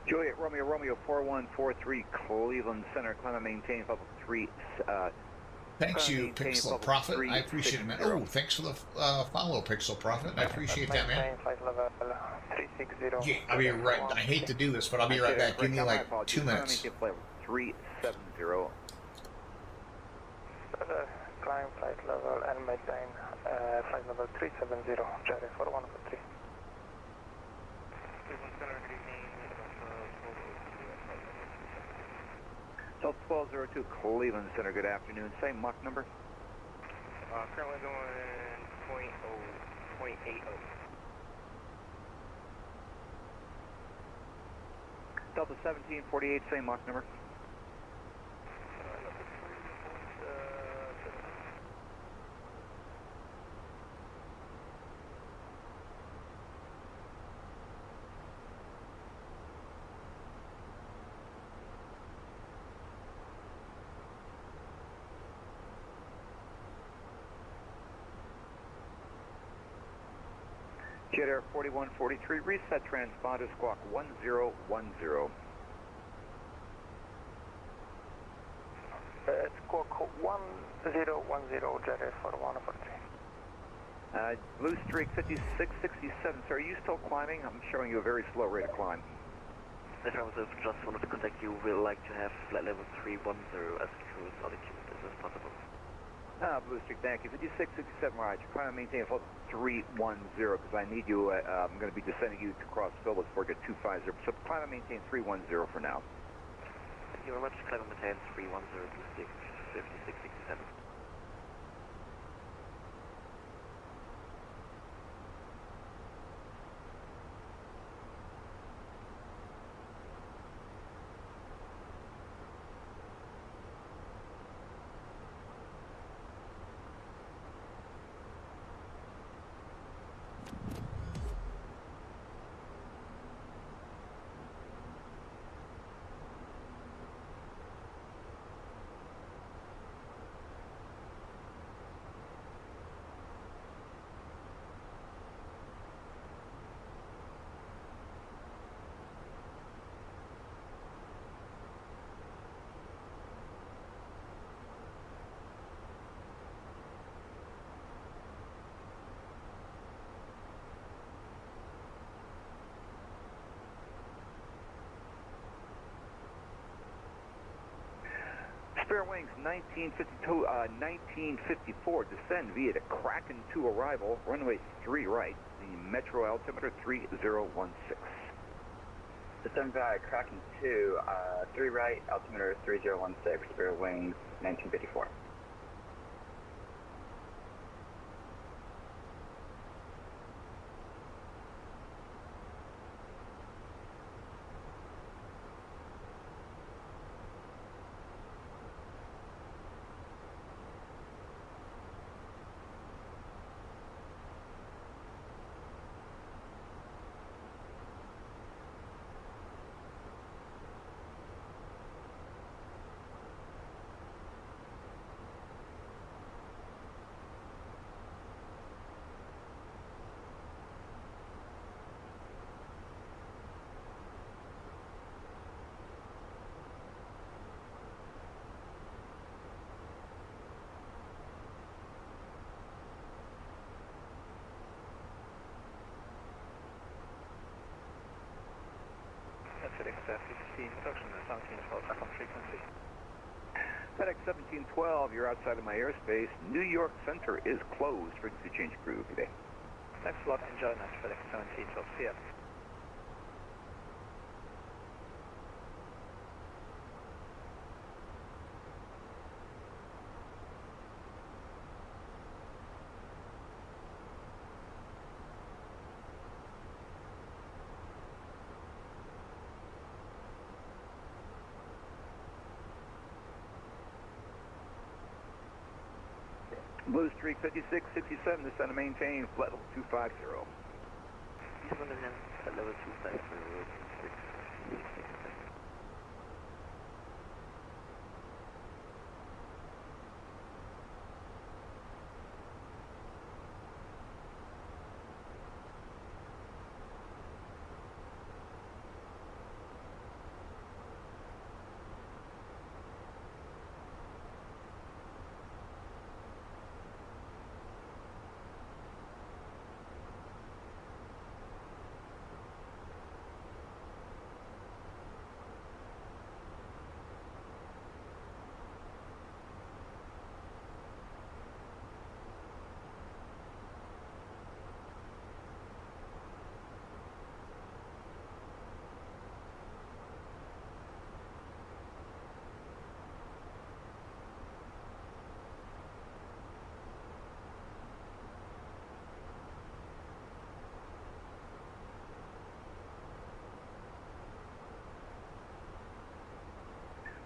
[SPEAKER 2] Juliet Romeo Romeo 4143 Cleveland Center, climb and maintain level 3.
[SPEAKER 1] Thanks, you Pixel Prophet. I appreciate it, man. Oh, thanks for the follow, Pixel Prophet. I appreciate that, man. Yeah, I'll be right. I hate to do this, but I'll be right back. Give me like 2 minutes.
[SPEAKER 2] 370.
[SPEAKER 3] Climb flight level and maintain flight level 370, Jerry 4143. Cleveland Center, good evening.
[SPEAKER 2] Delta 1202 Cleveland Center, good afternoon. Same Mach number?
[SPEAKER 3] Currently doing 0.80.
[SPEAKER 2] Delta 1748, same Mach number? Jet Air 4143, reset transponder squawk 1010.
[SPEAKER 3] Squawk 1010, Jet Air 4143.
[SPEAKER 2] Blue Streak 5667, sir, are you still climbing? I'm showing you a very slow rate of climb.
[SPEAKER 9] The officer just wanted to contact you. We'd like to have flight level 310 as cruise altitude. Is this possible?
[SPEAKER 2] Blue Streak, thank you. 5667, right. You're trying to maintain a level 310 because I need you. I'm going to be descending you to cross Phillips for get 250. So climb and maintain 310 for now.
[SPEAKER 9] Thank you very much. Climb and maintain 310 to 5667.
[SPEAKER 2] Spare wings 1954, descend via the Kraken 2 arrival, runway 3 right, the Metro altimeter 3016.
[SPEAKER 8] Descend via Kraken 2, 3 right, altimeter 3016, spare wings 1954.
[SPEAKER 6] FedEx 15, production 1712, back on frequency.
[SPEAKER 2] FedEx 1712, you're outside of my airspace. New York Center is closed. Frequency change approved. Good day.
[SPEAKER 6] Thanks a lot, enjoy night, FedEx 1712, see ya.
[SPEAKER 2] Blue Streak 5667, descend and maintain, flight level 250.
[SPEAKER 9] East London, flight level 250, 6.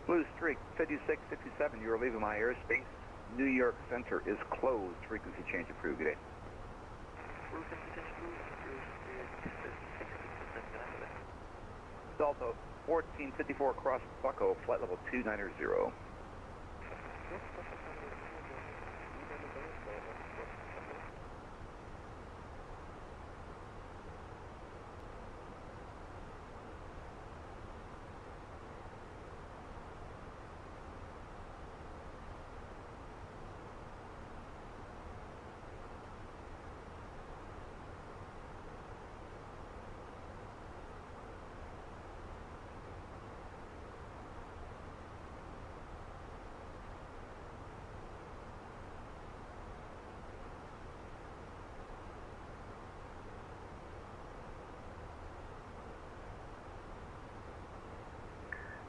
[SPEAKER 2] Blue Streak 5667, you're leaving my airspace. New York Center is closed. Frequency change approved. Good day. Delta 1454 across Bucko, flight level 290.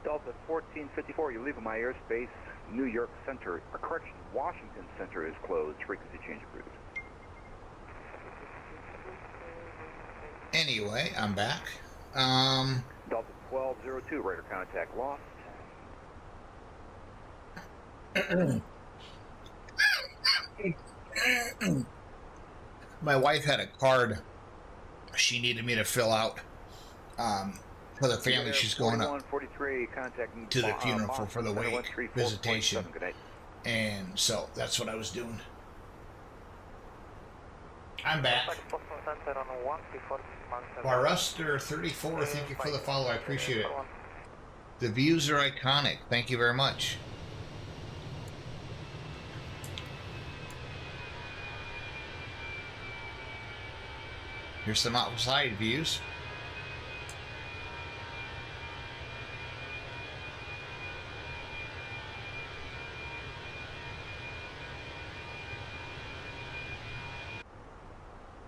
[SPEAKER 2] Delta 1454, you're leaving my airspace. New York Center, correction, Washington Center is closed. Frequency change approved.
[SPEAKER 1] Anyway, I'm back.
[SPEAKER 2] Delta 1202, radar contact lost.
[SPEAKER 1] My wife had a card she needed me to fill out for the family she's going up
[SPEAKER 2] 4143, contact
[SPEAKER 1] to the funeral for the wake visitation.
[SPEAKER 2] Good night.
[SPEAKER 1] And so that's what I was doing. I'm back. Baruster 34, thank you for the follow. I appreciate it. The views are iconic. Thank you very much. Here's some outside views.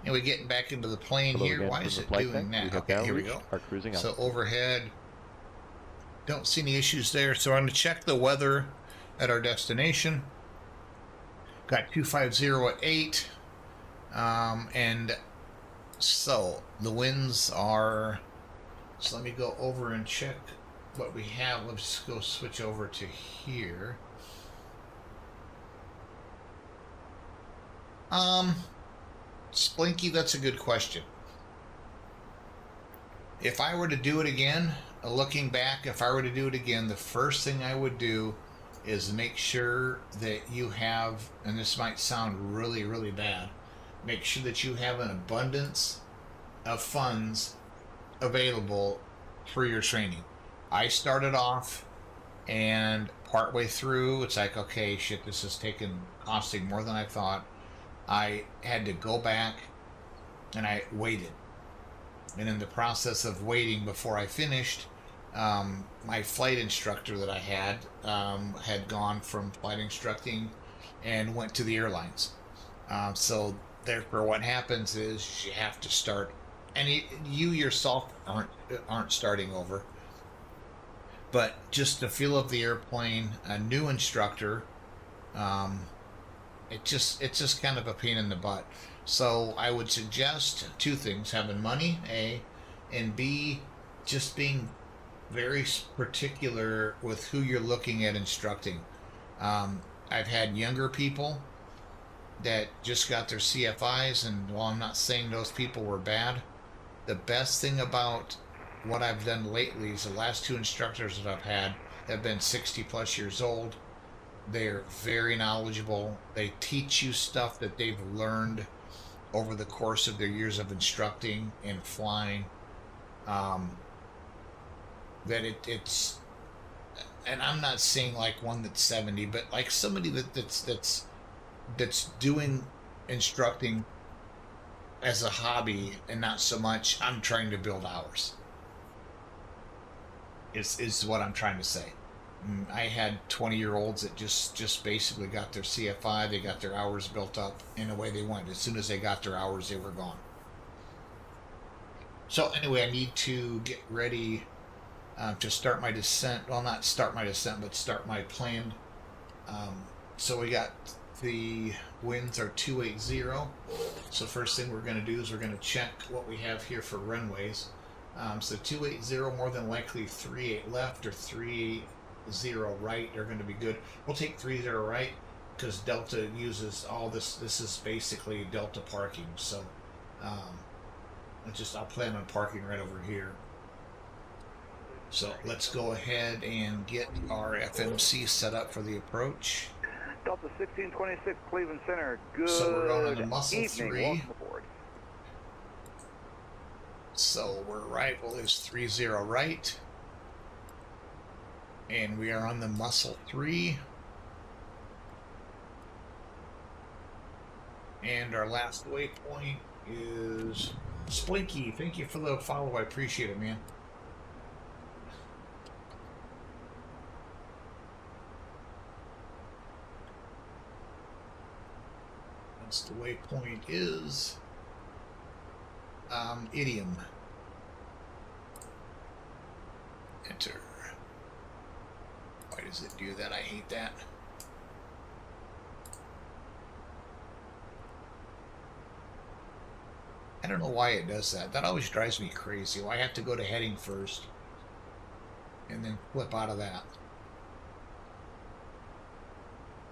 [SPEAKER 1] And we're getting back into the plane
[SPEAKER 5] Hello
[SPEAKER 1] here.
[SPEAKER 5] again
[SPEAKER 1] Why
[SPEAKER 5] from
[SPEAKER 1] is
[SPEAKER 5] the
[SPEAKER 1] it
[SPEAKER 5] flight
[SPEAKER 1] doing
[SPEAKER 5] deck.
[SPEAKER 1] that? Okay, here we go.
[SPEAKER 5] Our cruising
[SPEAKER 1] So
[SPEAKER 5] altitude.
[SPEAKER 1] overhead, don't see any issues there. So I'm going to check the weather at our destination. Got 250 at 8. And so the winds are, so let me go over and check what we have. Let's go switch over to here. Splinky, that's a good question. If I were to do it again, looking back, if I were to do it again, the first thing I would do is make sure that you have, and this might sound really, really bad, make sure that you have an abundance of funds available for your training. I started off, and partway through, it's like, okay, shit, this is costing more than I thought. I had to go back, and I waited. And in the process of waiting before I finished, my flight instructor that I had gone from flight instructing and went to the airlines. So therefore, what happens is you have to start, and you yourself aren't starting over, but just the feel of the airplane, a new instructor, it's just kind of a pain in the butt. So I would suggest two things: having money, A, and B, just being very particular with who you're looking at instructing. I've had younger people that just got their CFIs, and while I'm not saying those people were bad, the best thing about what I've done lately is the last two instructors that I've had have been 60 plus years old. They're very knowledgeable. They teach you stuff that they've learned over the course of their years of instructing and flying. That it's, and I'm not saying like one that's 70, but like somebody that's doing instructing as a hobby and not so much I'm trying to build hours. Is what I'm trying to say. I had 20-year-olds that just basically got their CFI, they got their hours built up, and away they went. As soon as they got their hours, they were gone. So anyway, I need to get ready to start my descent. Well, not start my descent, but start my plan. So we got the winds are 280. So first thing we're going to do is we're going to check what we have here for runways. So 280 more than likely 38 left or 380 right are going to be good. We'll take 30 right because Delta uses all this. This is basically Delta parking. So I'll plan on parking right over here. So let's go ahead and get our FMC set up for the approach.
[SPEAKER 2] Delta 1626 Cleveland Center. Good
[SPEAKER 1] So we're on the Muscle
[SPEAKER 2] evening.
[SPEAKER 1] 3.
[SPEAKER 2] Welcome aboard.
[SPEAKER 1] So our arrival is 30 right. And we are on the Muscle 3. And our last waypoint is Splinky. Thank you for the follow. I appreciate it, man. That's the waypoint is Idiom. Enter. Why does it do that? I hate that. I don't know why it does that. That always drives me crazy. Why I have to go to heading first and then flip out of that.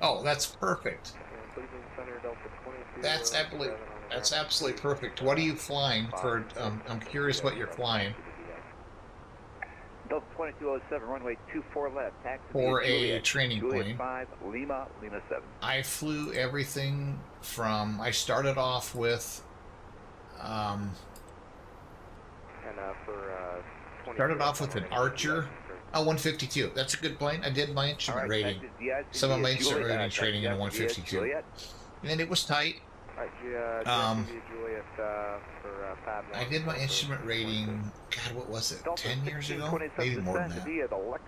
[SPEAKER 1] Oh, that's perfect. That's absolutely perfect. What are you flying for? I'm curious what you're flying.
[SPEAKER 2] Delta 2207, runway 24 left. Taxi
[SPEAKER 1] For a
[SPEAKER 2] Juliet,
[SPEAKER 1] training
[SPEAKER 2] Juliet
[SPEAKER 1] plane.
[SPEAKER 2] 5, Lima 7.
[SPEAKER 1] I flew everything from. I started off with. Started off with an Archer. Oh, 152. That's a good plane. I did my instrument rating. Some of my instrument rating training in a 152. And it was tight. I did my instrument rating, God, what was it, 10 years ago? Maybe more than that.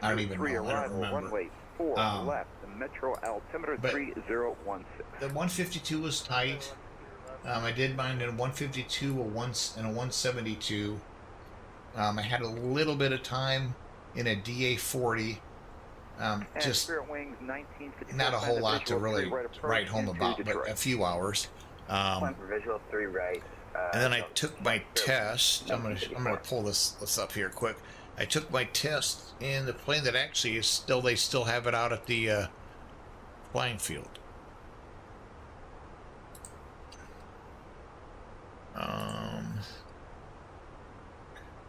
[SPEAKER 1] I don't even know. I don't remember.
[SPEAKER 2] Runway 4 left, the Metro altimeter 3016.
[SPEAKER 1] The 152 was tight. I did mine in a 152, a 172. I had a little bit of time in a DA40. Just not a whole lot to really write home about, but a few hours.
[SPEAKER 8] Visual 3 right.
[SPEAKER 1] And then I took my test. I'm gonna pull this up here quick. I took my test in the plane that actually is still, they still have it out at the flying field.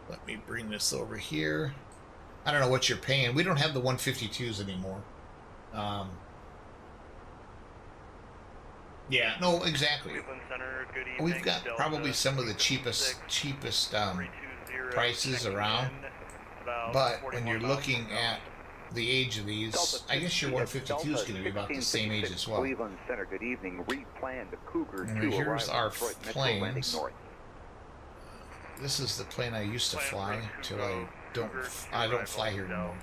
[SPEAKER 1] Let me bring this over here. I don't know what you're paying. We don't have the 152s anymore. Yeah, no, exactly. We've got probably some of the cheapest prices around. But when you're looking at the age of these, I guess your 152 is going to be about the same age as well.
[SPEAKER 2] Cleveland Center, good evening. Replan the Cougar
[SPEAKER 1] And
[SPEAKER 2] 2
[SPEAKER 1] here's our
[SPEAKER 2] Detroit Metro
[SPEAKER 1] planes.
[SPEAKER 2] landing north.
[SPEAKER 1] this is the plane I used to fly till I don't fly here anymore.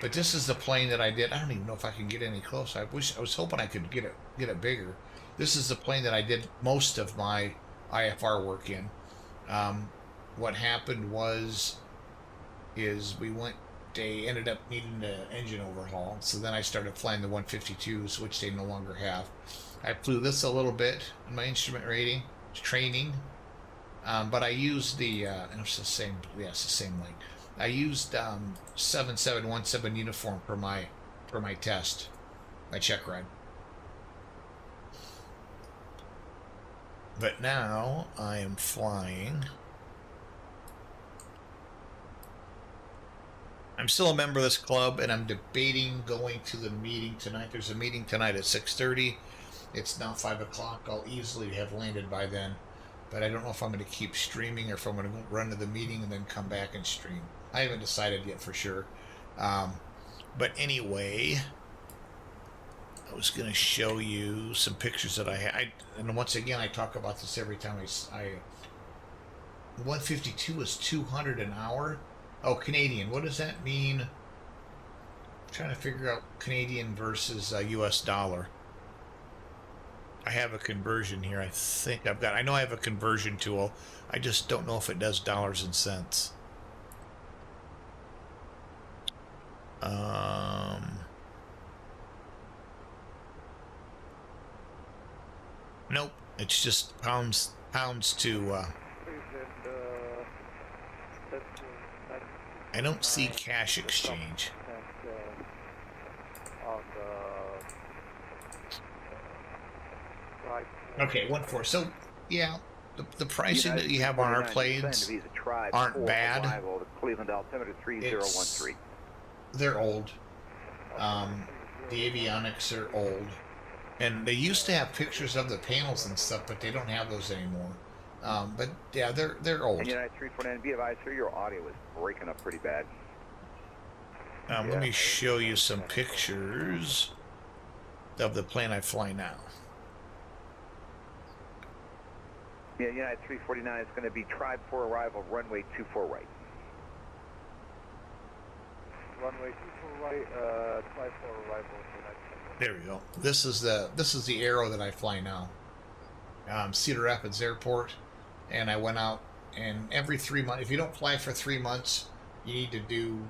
[SPEAKER 1] But this is the plane that I did. I don't even know if I can get any closer. I was hoping I could get it bigger. This is the plane that I did most of my IFR work in. What happened is they ended up needing an engine overhaul, so then I started flying the 152s, which they no longer have. I flew this a little bit in my instrument rating training, but I used it's the same link. I used 7717 uniform for my test, my check ride. But now I am flying. I'm still a member of this club, and I'm debating going to the meeting tonight. There's a meeting tonight at 6:30. It's now 5 o'clock. I'll easily have landed by then, but I don't know if I'm going to keep streaming or if I'm going to run to the meeting and then come back and stream. I haven't decided yet for sure. But anyway, I was going to show you some pictures that I had. And once again, I talk about this every time I 152 is 200 an hour. Oh, Canadian. What does that mean? I'm trying to figure out Canadian versus US dollar. I have a conversion here. I know I have a conversion tool. I just don't know if it does dollars and cents. Nope. It's just pounds to I don't see cash exchange. Okay, 1-4. So, yeah, the pricing that you have on our planes aren't bad.
[SPEAKER 2] Cleveland altimeter 3013.
[SPEAKER 1] They're old. The avionics are old. And they used to have pictures of the panels and stuff, but they don't have those anymore. But yeah, they're old.
[SPEAKER 2] And United 349, be advised, sir, your audio is breaking up pretty bad.
[SPEAKER 1] Let me show you some pictures of the plane I fly now.
[SPEAKER 2] Yeah, United 349 is going to be tribe for arrival, runway 24 right.
[SPEAKER 6] Runway 24 right, tribe for arrival.
[SPEAKER 1] There we go. This is the Aero that I fly now. Cedar Rapids Airport, and I went out, and every 3 months, if you don't fly for 3 months, you need to do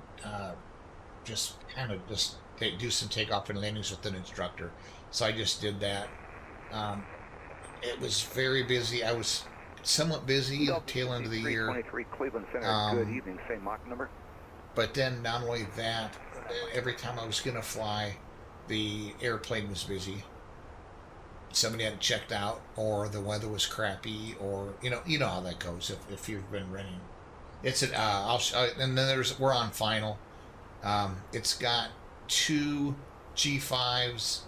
[SPEAKER 1] do some takeoff and landings with an instructor. So I just did that. It was very busy. I was somewhat busy at the tail end of the year.
[SPEAKER 2] 323 Cleveland Center. Good evening. Same Mach number.
[SPEAKER 1] But then not only that, every time I was going to fly, the airplane was busy. Somebody hadn't checked out, or the weather was crappy, or you know how that goes if you've been renting. It's an and then we're on final. It's got 2 G5s.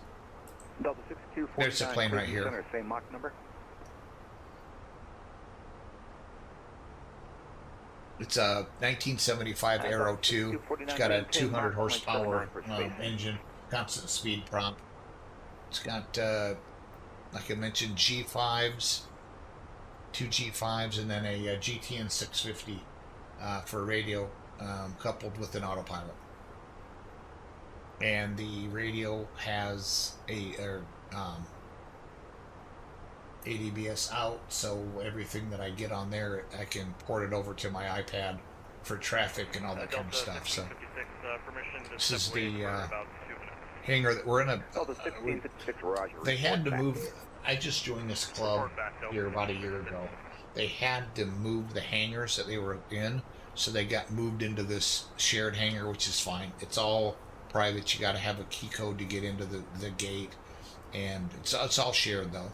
[SPEAKER 2] Delta 6249.
[SPEAKER 1] There's a plane right here.
[SPEAKER 2] Center, same Mach number.
[SPEAKER 1] It's a 1975 Aero 2. It's got a 200 horsepower engine, constant speed prop. It's got, like I mentioned, G5s, 2 G5s, and then a GTN 650 for radio, coupled with an autopilot. And the radio has ADBS out, so everything that I get on there, I can port it over to my iPad for traffic and all that kind of stuff. So this is the hangar that we're in. They had to move. I just joined this club here about a year ago. They had to move the hangars that they were in, so they got moved into this shared hangar, which is fine. It's all private. You got to have a key code to get into the gate, and it's all shared though.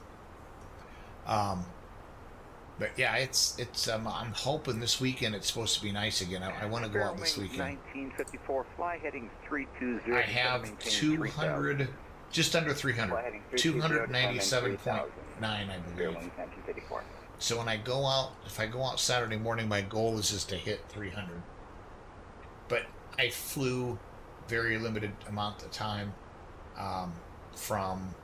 [SPEAKER 1] But yeah, it's I'm hoping this weekend it's supposed to be nice again. I want to go out this weekend.
[SPEAKER 2] 1954, fly heading 320.
[SPEAKER 1] I have 200, just under 300, 297.9, I believe. So when I go out, if I go out Saturday morning, my goal is just to hit 300. But I flew very limited amount of time from.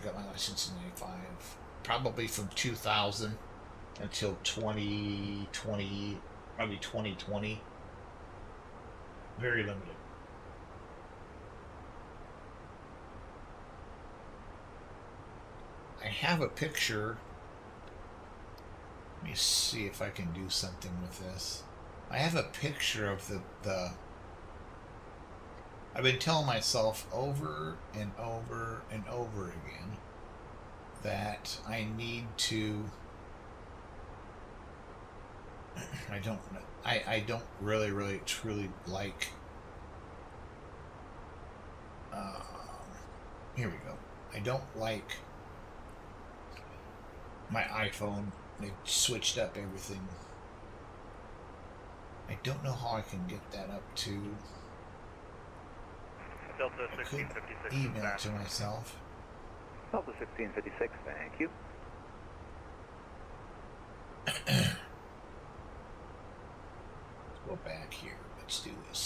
[SPEAKER 1] Got my license in '95, probably from 2000 until 2020, probably 2020. Very limited. I have a picture. Let me see if I can do something with this. I have a picture of the I've been telling myself over and over and over again that I need to I don't really truly like here we go. I don't like my iPhone. They switched up everything. I don't know how I can get that up to
[SPEAKER 3] Delta
[SPEAKER 1] I could
[SPEAKER 3] 1656.
[SPEAKER 1] email it to myself.
[SPEAKER 2] Delta 1656, thank you.
[SPEAKER 1] Let's go back here. Let's do this.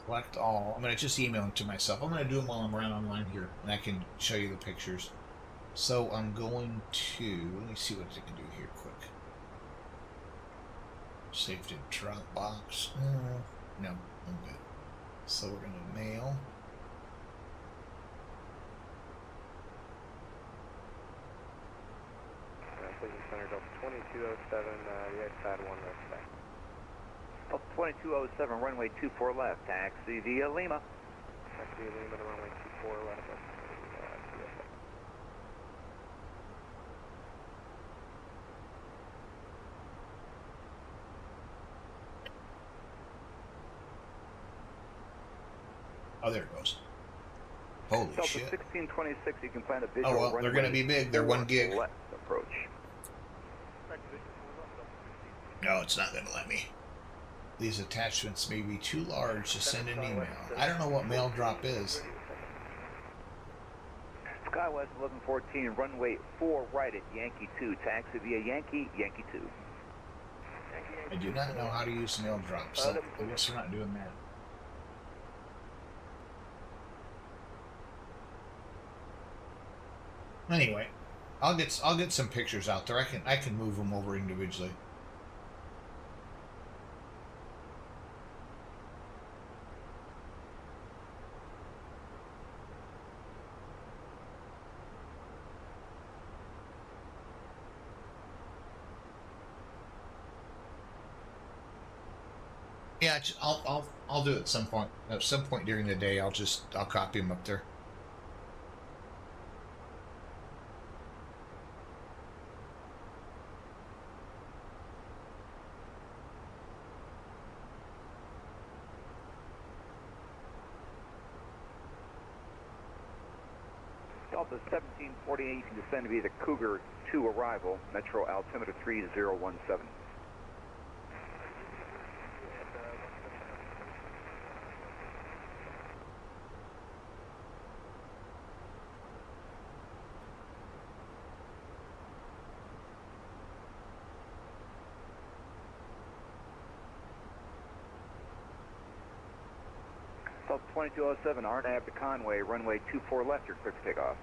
[SPEAKER 1] Select all. I'm going to just email them to myself. I'm going to do them while I'm around online here, and I can show you the pictures. So I'm going to, let me see what I can do here quick. Saved in Dropbox. No, I'm good. So we're going to mail.
[SPEAKER 6] Cleveland Center, Delta 2207, the X-Pad 1 respect.
[SPEAKER 2] Delta 2207, runway 24 left, taxi via Lima.
[SPEAKER 6] Taxi Lima to runway 24 left.
[SPEAKER 1] Oh, there it goes. Holy
[SPEAKER 2] Delta
[SPEAKER 1] shit.
[SPEAKER 2] 1626, you can plan a visual
[SPEAKER 1] Oh, well, they're going to be big. They're 1 gig.
[SPEAKER 2] left approach.
[SPEAKER 1] No, it's not going to let me. These attachments may be too large to send an email. I don't know what mail drop is.
[SPEAKER 2] SkyWest 1114, runway 4 right at Yankee 2, taxi via Yankee, Yankee 2.
[SPEAKER 1] I do not know how to use mail drop, so I guess we're not doing that. Anyway, I'll get some pictures out there. I can move them over individually. Yeah, I'll do it at some point. At some point during the day, I'll copy them up there.
[SPEAKER 2] Delta 1748, you can descend via the Cougar 2 arrival, Metro altimeter 3017. Delta 2207, RNAV to Conway, runway 24 left, you're clear for takeoff.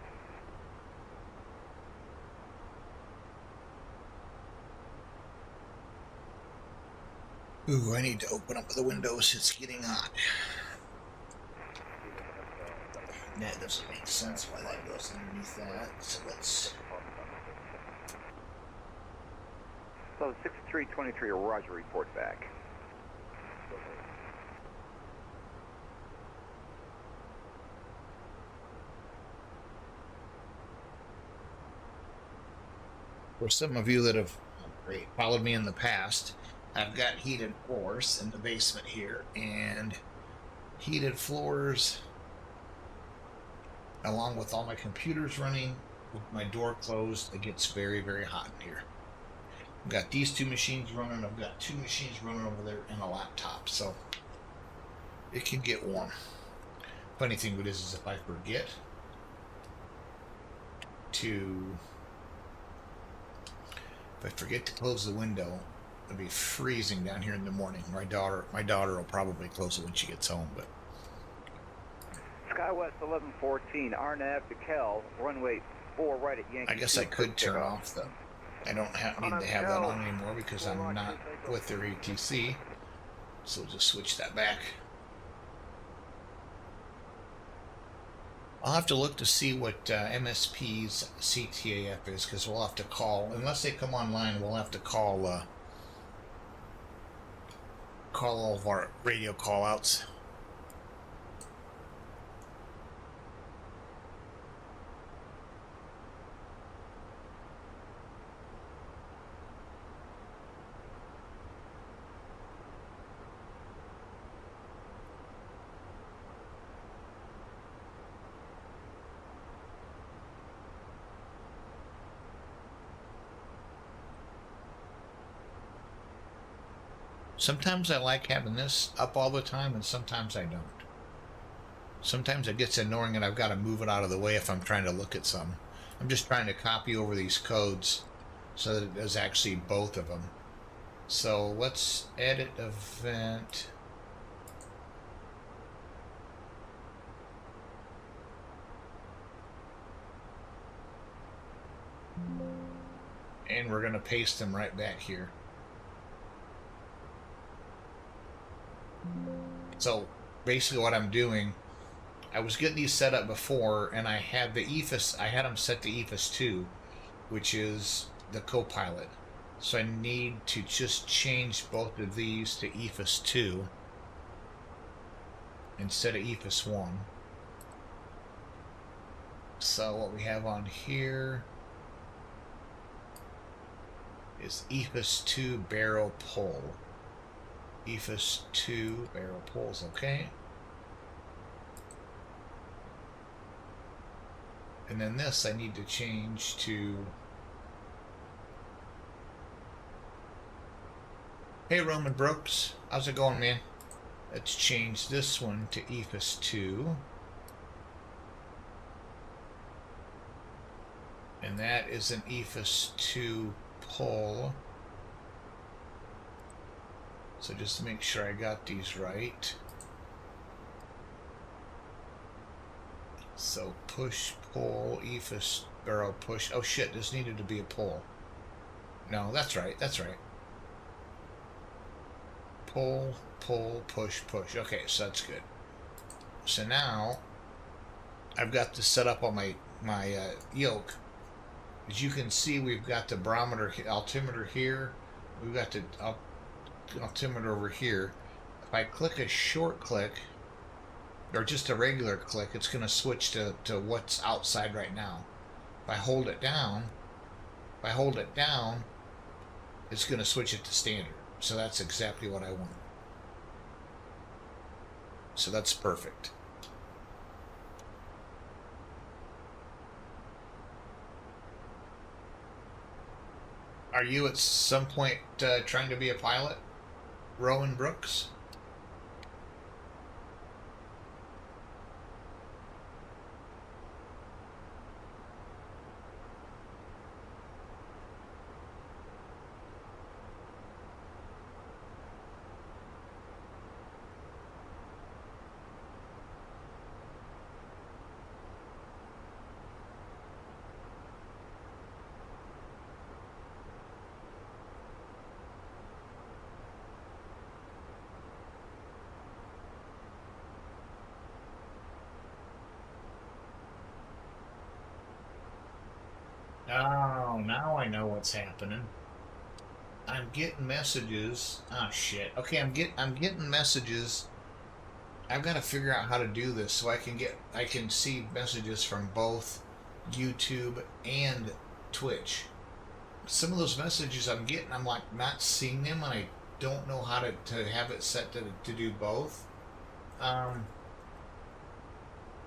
[SPEAKER 1] Ooh, I need to open up the windows. It's getting hot. That doesn't make sense why that goes underneath that. So let's...
[SPEAKER 2] So 6323, Roger, report back.
[SPEAKER 1] For some of you that have followed me in the past, I've got heated floors in the basement here, and heated floors along with all my computers running, with my door closed, it gets very, very hot in here. I've got these two machines running, I've got two machines running over there and a laptop, so it can get warm. Funny thing with this is if I forget to close the window, it'll be freezing down here in the morning. My daughter will probably close it when she gets home, but
[SPEAKER 2] Sky SkyWest 1114, RNAV to Kel, runway 4 right at Yankee.
[SPEAKER 1] I guess I could turn off the... I don't need to have that on anymore because I'm not with their ATC. So we'll just switch that back. I'll have to look to see what MSP's CTAF is, because we'll have to call, unless they come online, we'll have to call all of our radio call-outs. Sometimes I like having this up all the time, and sometimes I don't. Sometimes it gets annoying and I've got to move it out of the way if I'm trying to look at some. I'm just trying to copy over these codes so that there's actually both of them. So let's edit event. And we're going to paste them right back here. So basically what I'm doing, I was getting these set up before, and I had the EFIS, I had them set to EFIS 2, which is the co-pilot. So I need to just change both of these to EFIS 2 instead of EFIS 1. So what we have on here is EFIS 2 barrel pull. EFIS 2 barrel pulls, okay. And then this I need to change to... Hey Roman Brooks, how's it going, man? Let's change this one to EFIS 2. And that is an EFIS 2 pull. So just to make sure I got these right. So push, pull, EFIS, barrel push. Oh shit, this needed to be a pull. No, that's right, that's right. Pull, pull, push, push. Okay, so that's good. So now I've got this set up on my yoke. As you can see, we've got the barometer, altimeter here. We've got the altimeter over here. If I click a short click, or just a regular click, it's going to switch to what's outside right now. If I hold it down, it's going to switch it to standard. So that's exactly what I want. So that's perfect. Are you at some point trying to be a pilot, Rowan Brooks? Oh, now I know what's happening. I'm getting messages. Oh shit. Okay, I'm getting messages. I've got to figure out how to do this so I can see messages from both YouTube and Twitch. Some of those messages I'm getting, I'm like not seeing them, and I don't know how to have it set to do both.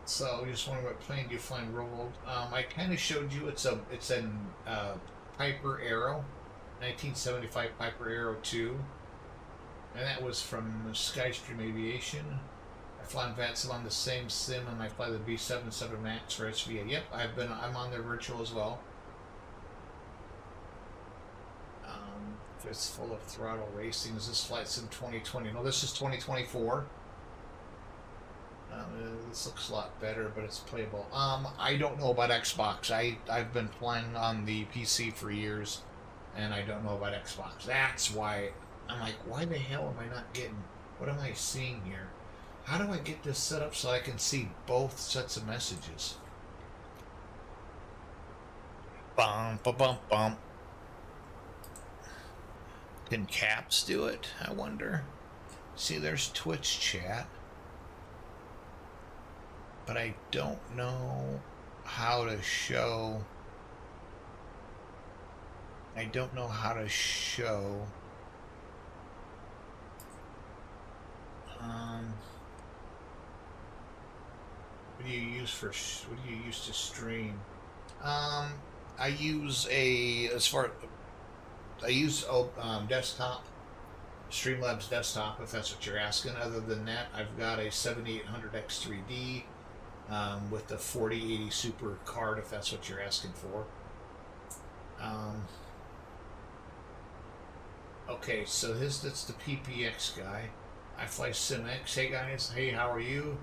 [SPEAKER 1] So just wondering what plane do you find rolled? I kind of showed you it's a Piper Arrow, 1975 Piper Arrow 2, and that was from Skystream Aviation. I fly on VATSIM on the same sim, and I fly the B77 Max for SVA. Yep, I'm on their virtual as well. It's full of throttle racing. Is this flight sim 2020? No, this is 2024. This looks a lot better, but it's playable. I don't know about Xbox. I've been playing on the PC for years, and I don't know about Xbox. That's why I'm like, why the hell am I not getting? What am I seeing here? How do I get this set up so I can see both sets of messages? Bum, ba, bum, bum. Can Caps do it? I wonder. See, there's Twitch chat. But I don't know how to show. I don't know how to show. What do you use for? What do you use to stream? I use desktop, Streamlabs desktop, if that's what you're asking. Other than that, I've got a 7800X3D with the 4080 Super card, if that's what you're asking for. Okay, so that's the PPX guy. I fly SimX. Hey guys, hey, how are you?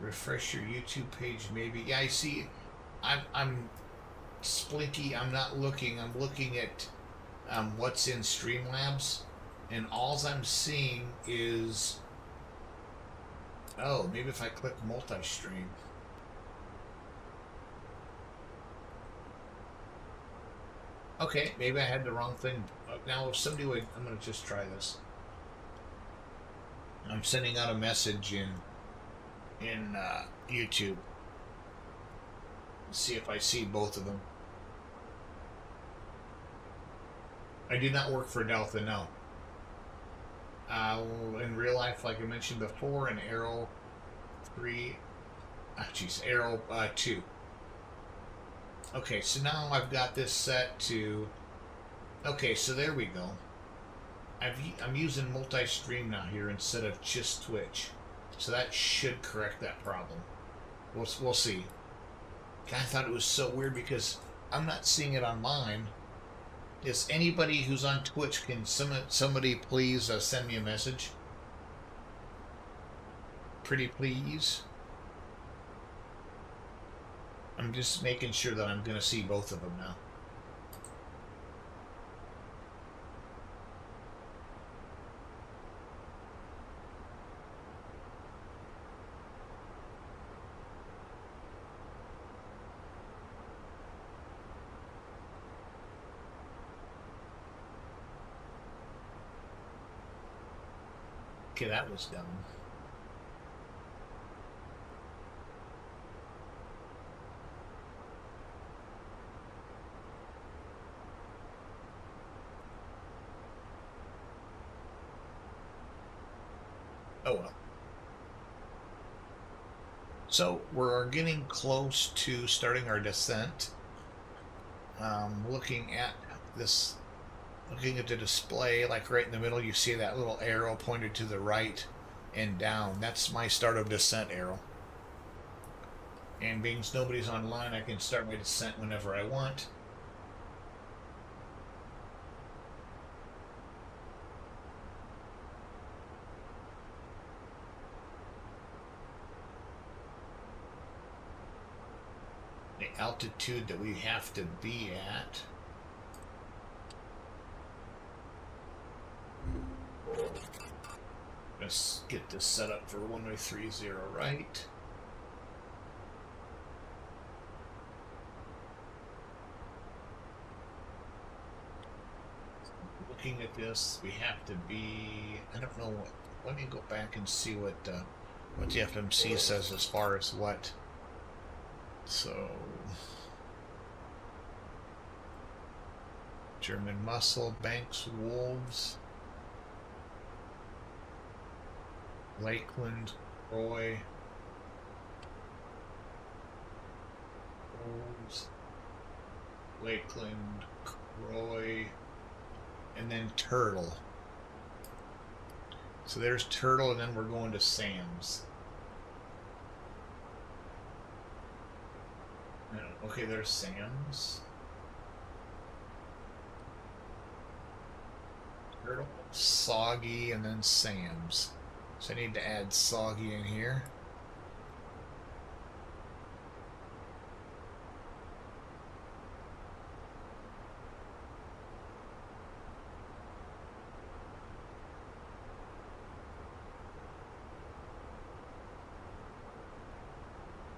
[SPEAKER 1] Refresh your YouTube page, maybe. Yeah, I see. I'm Splinky. I'm not looking. I'm looking at what's in Streamlabs, and all I'm seeing is. Oh, maybe if I click multi-stream. Okay, maybe I had the wrong thing. Now, if somebody would, I'm going to just try this. I'm sending out a message in YouTube. Let's see if I see both of them. I do not work for Delta, no. In real life, like I mentioned before, in Arrow 3, Arrow 2. Okay, so now I've got this set to. Okay, so there we go. I'm using multi-stream now here instead of just Twitch, so that should correct that problem. We'll see. I thought it was so weird because I'm not seeing it on mine. Is anybody who's on Twitch, can somebody please send me a message? Pretty please. I'm just making sure that I'm going to see both of them now. Okay, that was dumb. Oh well. So we're getting close to starting our descent. Looking at this. Looking at the display, like right in the middle, you see that little arrow pointed to the right and down. That's my start of descent arrow. And being nobody's online, I can start my descent whenever I want. The altitude that we have to be at. Let's get this set up for runway 30 right. Looking at this, we have to be. I don't know what. Let me go back and see what the FMC says as far as what. So, German Muscle, Banks, Wolves. Lakeland, Roy, Wolves, Lakeland, Roy, and then Turtle. So there's Turtle, and then we're going to Sam's. Okay, there's Sam's. Turtle, Soggy, and then Sam's. So I need to add Soggy in here.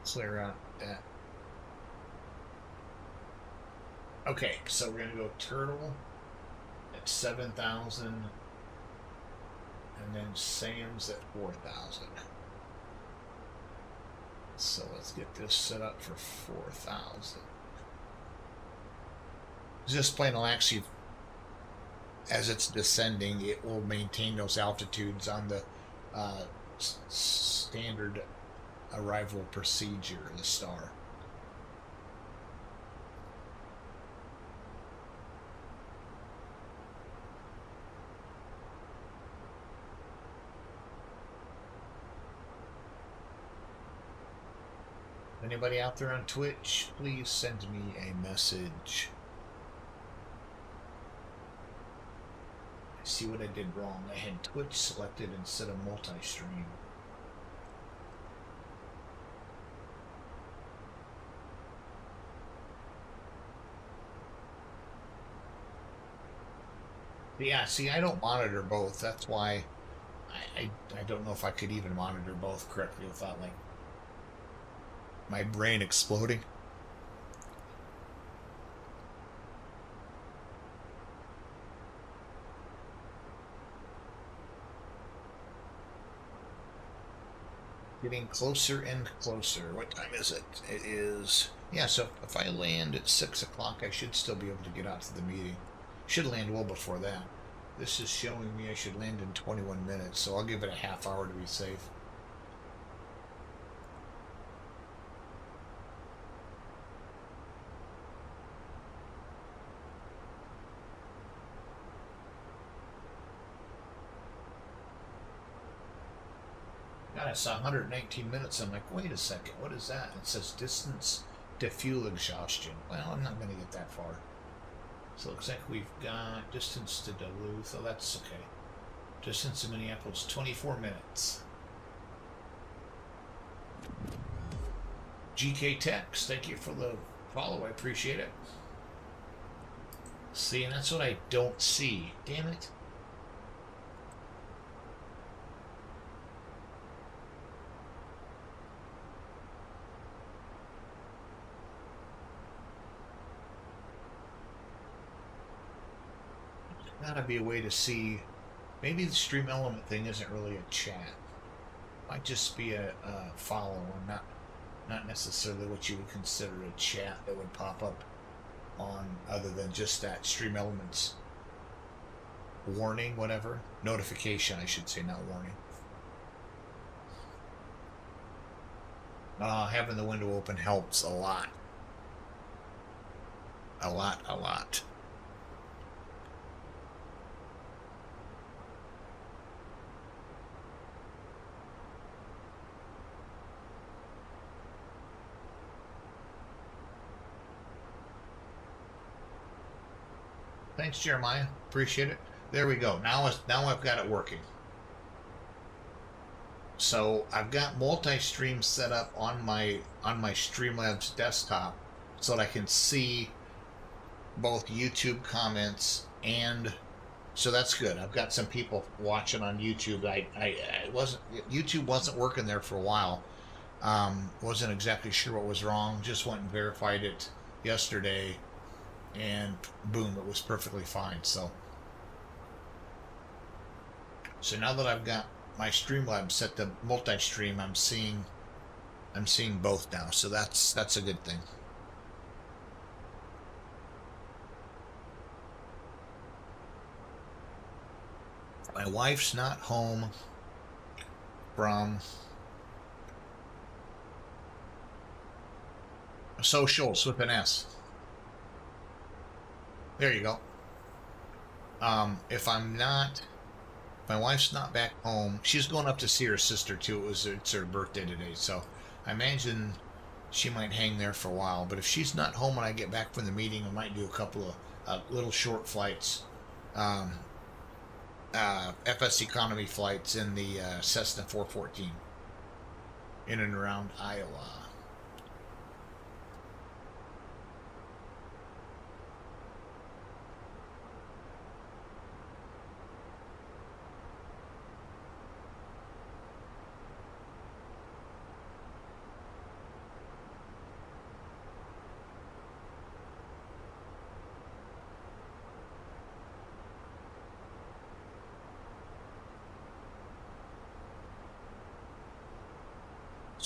[SPEAKER 1] clear out that. Okay, so we're gonna go turtle at 7,000, and then Sam's at 4,000. So let's get this set up for 4,000. This plane will actually, as it's descending, it will maintain those altitudes on the standard arrival procedure, the star. Anybody out there on Twitch, please send me a message. See what I did wrong. I had Twitch selected instead of multi-stream. Yeah, see, I don't monitor both. That's why I don't know if I could even monitor both correctly without, like, my brain exploding. Getting closer and closer. What time is it? It is... Yeah, so if I land at 6 o'clock, I should still be able to get out to the meeting. Should land well before that. This is showing me I should land in 21 minutes, so I'll give it a half hour to be safe. God, I saw 119 minutes. I'm like, wait a second, what is that? It says distance to fuel exhaustion. Well, I'm not going to get that far. So it looks like we've got distance to Duluth. Oh, that's okay. Distance to Minneapolis, 24 minutes. GK Tex, thank you for the follow. I appreciate it. See, and that's what I don't see. Damn it. Gotta be a way to see. Maybe the stream element thing isn't really a chat. Might just be a follow, and not necessarily what you would consider a chat that would pop up on, other than just that stream elements warning, whatever notification, I should say, not warning. Having the window open helps a lot. A lot. Thanks, Jeremiah. Appreciate it. There we go. Now I've got it working. So I've got multi-stream set up on my Streamlabs desktop so that I can see both YouTube comments, and so that's good. I've got some people watching on YouTube. YouTube wasn't working there for a while. Wasn't exactly sure what was wrong. Just went and verified it yesterday, and boom, it was perfectly fine. So now that I've got my Streamlabs set to multi-stream, I'm seeing both now. So that's a good thing. My wife's not home from socials with an S. There you go. If my wife's not back home, she's going up to see her sister too. It's her birthday today, so I imagine she might hang there for a while. But if she's not home when I get back from the meeting, I might do a couple of little short flights, FS economy flights in the Cessna 414 in and around Iowa.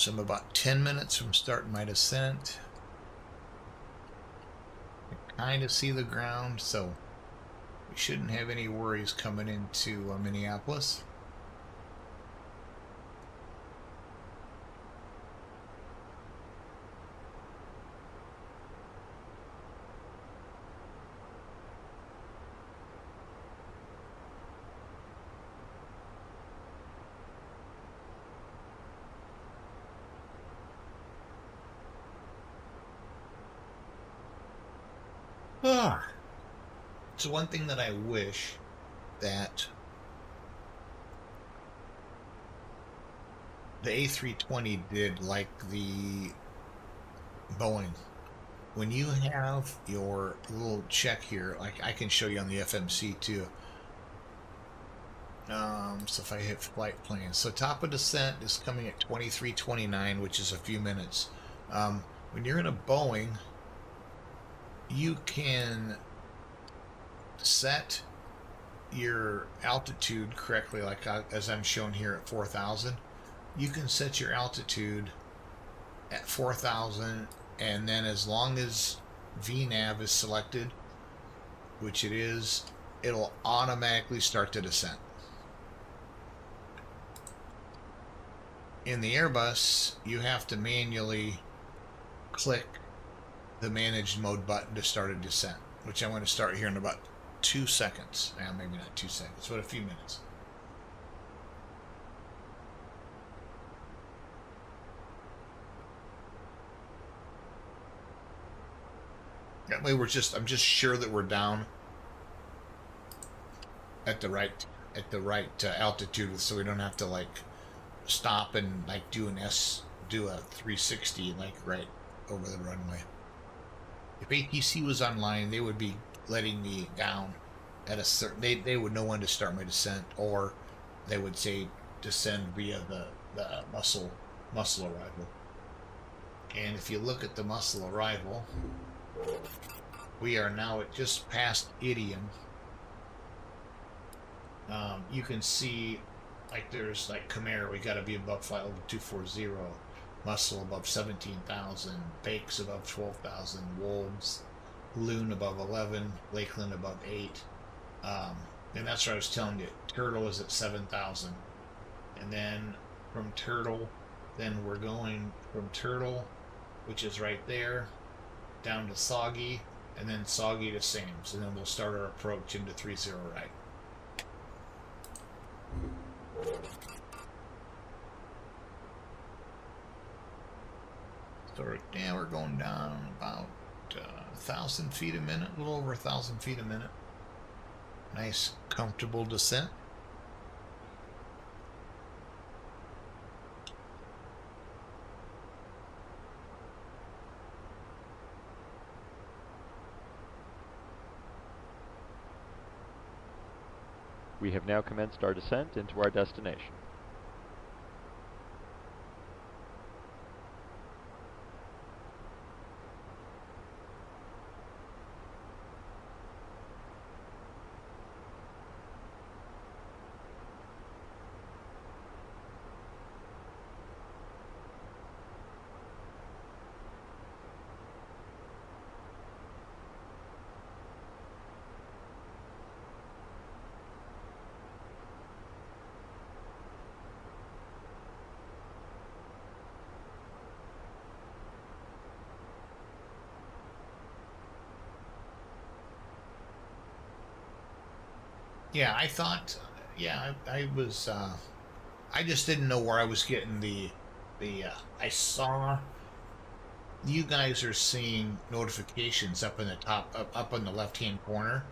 [SPEAKER 1] So I'm about 10 minutes from starting my descent. I kind of see the ground, so we shouldn't have any worries coming into Minneapolis. So one thing that I wish that the A320 did, like the Boeing, when you have your little check here, like I can show you on the FMC too. So if I hit flight plan, so top of descent is coming at 23:29, which is a few minutes. When you're in a Boeing, you can set your altitude correctly, like as I'm shown here at 4,000. You can set your altitude at 4,000, and then as long as VNAV is selected, which it is, it'll automatically start the descent. In the Airbus, you have to manually click the managed mode button to start a descent, which I'm going to start here in about 2 seconds. Maybe not 2 seconds, but a few minutes. That way I'm just sure that we're down at the right altitude, so we don't have to like stop and like do a 360 like right over the runway. If ATC was online, they would be letting me down at a certain, they would know when to start my descent, or they would say descend via the muscle arrival. And if you look at the muscle arrival, we are now at just past Idiom. You can see like there's like Khmer, we got to be above flight level 240, Muscle above 17,000, Bakes above 12,000, Wolves, Loon above 11, Lakeland above 8. And that's what I was telling you. Turtle is at 7,000. And then from Turtle, then we're going from Turtle, which is right there, down to Soggy, and then Soggy to Sam's. And then we'll start our approach into 30 right. So yeah, we're going down about 1,000 feet a minute, a little over 1,000 feet a minute. Nice, comfortable descent.
[SPEAKER 5] We have now commenced our descent into our destination.
[SPEAKER 1] Yeah, I thought, yeah, I was, I just didn't know where I was getting I saw you guys are seeing notifications up in the top, up in the left-hand corner.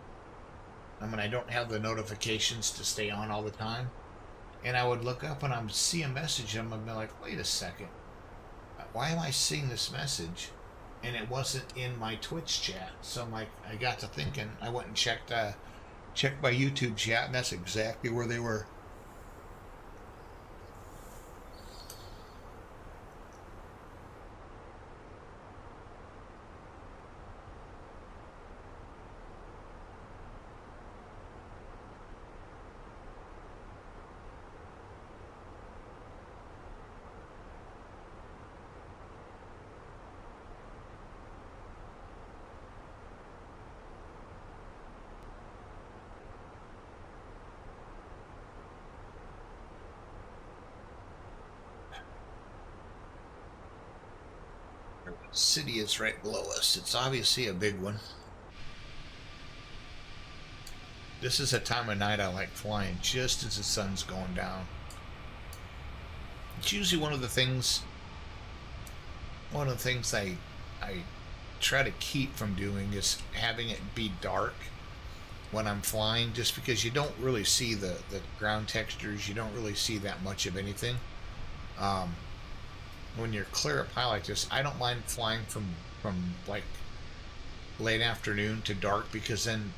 [SPEAKER 1] I mean, I don't have the notifications to stay on all the time. And I would look up and I would see a message and I'd be like, wait a second. Why am I seeing this message? And it wasn't in my Twitch chat. So I'm like, I got to thinking, I went and checked my YouTube chat, and that's exactly where they were. city is right below us. It's obviously a big one. This is a time of night I like flying, just as the sun's going down. It's usually one of the things I try to keep from doing is having it be dark when I'm flying, just because you don't really see the ground textures. You don't really see that much of anything. When you're clear up high like this, I don't mind flying from like late afternoon to dark, because then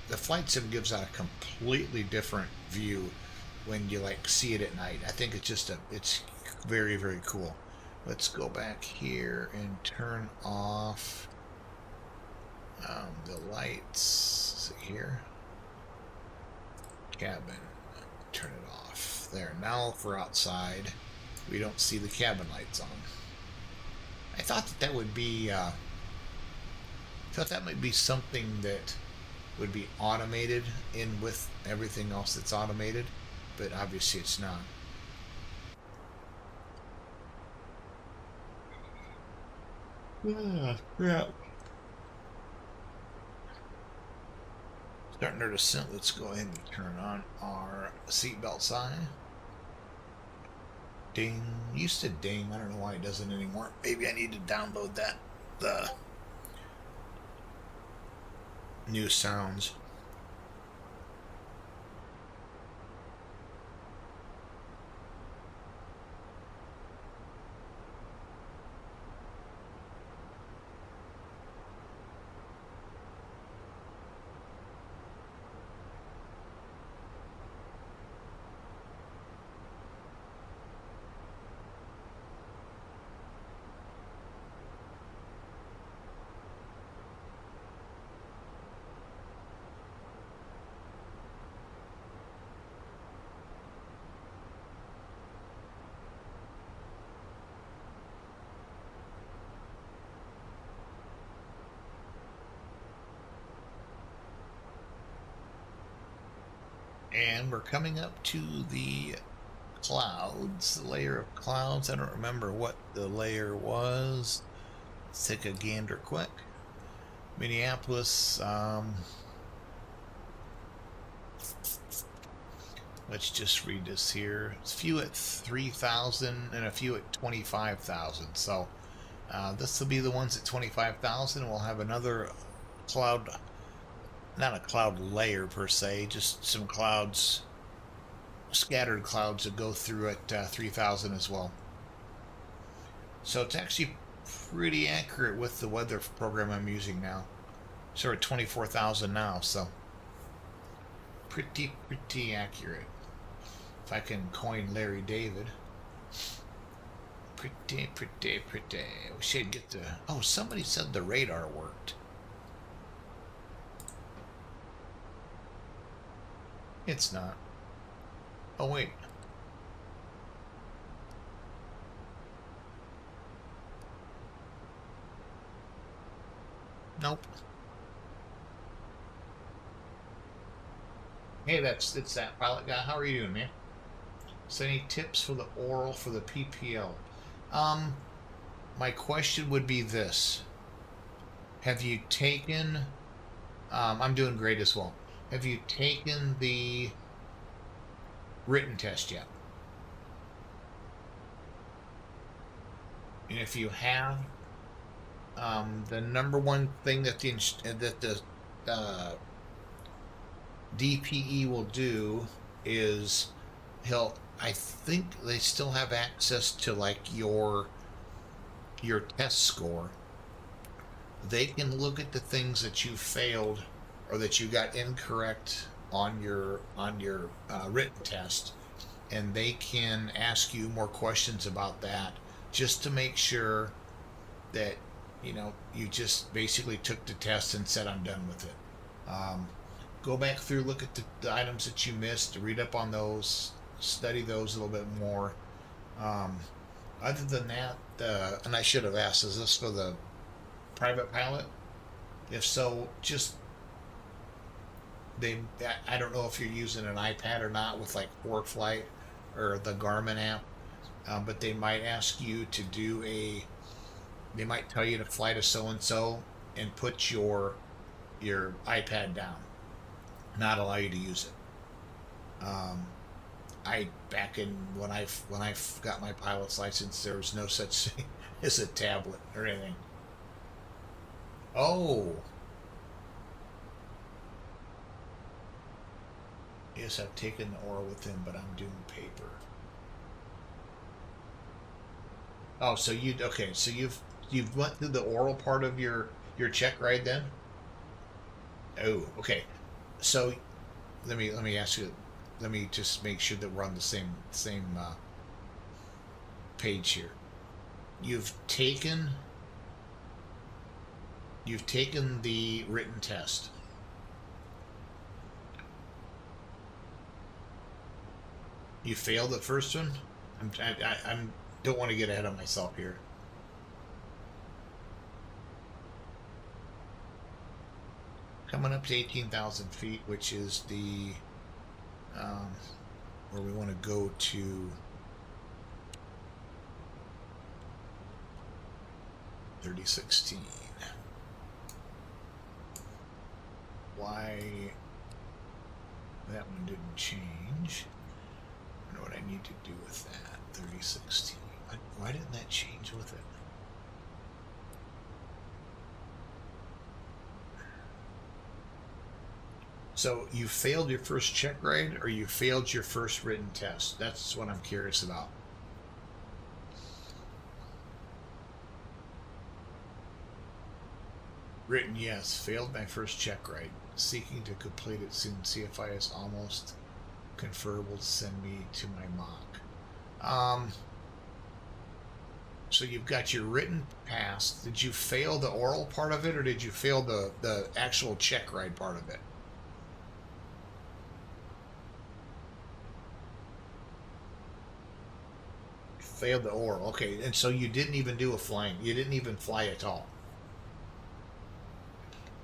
[SPEAKER 1] the flight sim gives out a completely different view when you like see it at night. I think it's very, very cool. Let's go back here and turn off the lights. Here, cabin, turn it off. There. Now if we're outside, we don't see the cabin lights on. I thought that would be that might be something that would be automated in with everything else that's automated, but obviously it's not. Yeah. Starting our descent. Let's go ahead and turn on our seatbelt sign. Ding. Used to ding. I don't know why it doesn't anymore. Maybe I need to download the new sounds. And we're coming up to the clouds, the layer of clouds. I don't remember what the layer was. Let's take a gander quick. Minneapolis, let's just read this here. It's a few at 3,000 and a few at 25,000. So this will be the ones at 25,000. We'll have another cloud, not a cloud layer per se, just some clouds, scattered clouds that go through at 3,000 as well. So it's actually pretty accurate with the weather program I'm using now. So we're at 24,000 now, so pretty accurate. If I can coin Larry David. Pretty. We should get the... Oh, somebody said the radar worked. It's not. Oh, wait. Nope. Hey, it's that pilot guy. How are you doing, man? So any tips for the oral for the PPL? My question would be this. Have you taken... I'm doing great as well. Have you taken the written test yet? And if you have, the number one thing that the DPE will do is I think they still have access to like your test score. They can look at the things that you failed or that you got incorrect on your written test, and they can ask you more questions about that, just to make sure that you just basically took the test and said I'm done with it. Go back through, look at the items that you missed, read up on those, study those a little bit more. Other than that, and I should have asked, is this for the private pilot? If so, just I don't know if you're using an iPad or not with like ForFlight or the Garmin app, but they might ask you to do they might tell you to fly to so-and-so and put your iPad down, not allow you to use it. I back in when I got my pilot's license, there was no such thing as a tablet or anything. Oh, yes, I've taken the oral with him, but I'm doing paper. Oh, so you've went through the oral part of your check ride then? Oh, okay. So let me ask you. Let me just make sure that we're on the same page here. You've taken the written test. You failed the first one. I'm don't want to get ahead of myself here. Coming up to 18,000 feet, which is the where we want to go to 3016. Why that one didn't change? I wonder what I need to do with that. 3016. Why didn't that change with it? So you failed your first check ride, or you failed your first written test? That's what I'm curious about. Written, yes. Failed my first check ride. Seeking to complete it soon. CFI is almost conferable to send me to my mock. So you've got your written pass. Did you fail the oral part of it, or did you fail the actual check ride part of it? Failed the oral. Okay, and so you didn't even do a flying. You didn't even fly at all.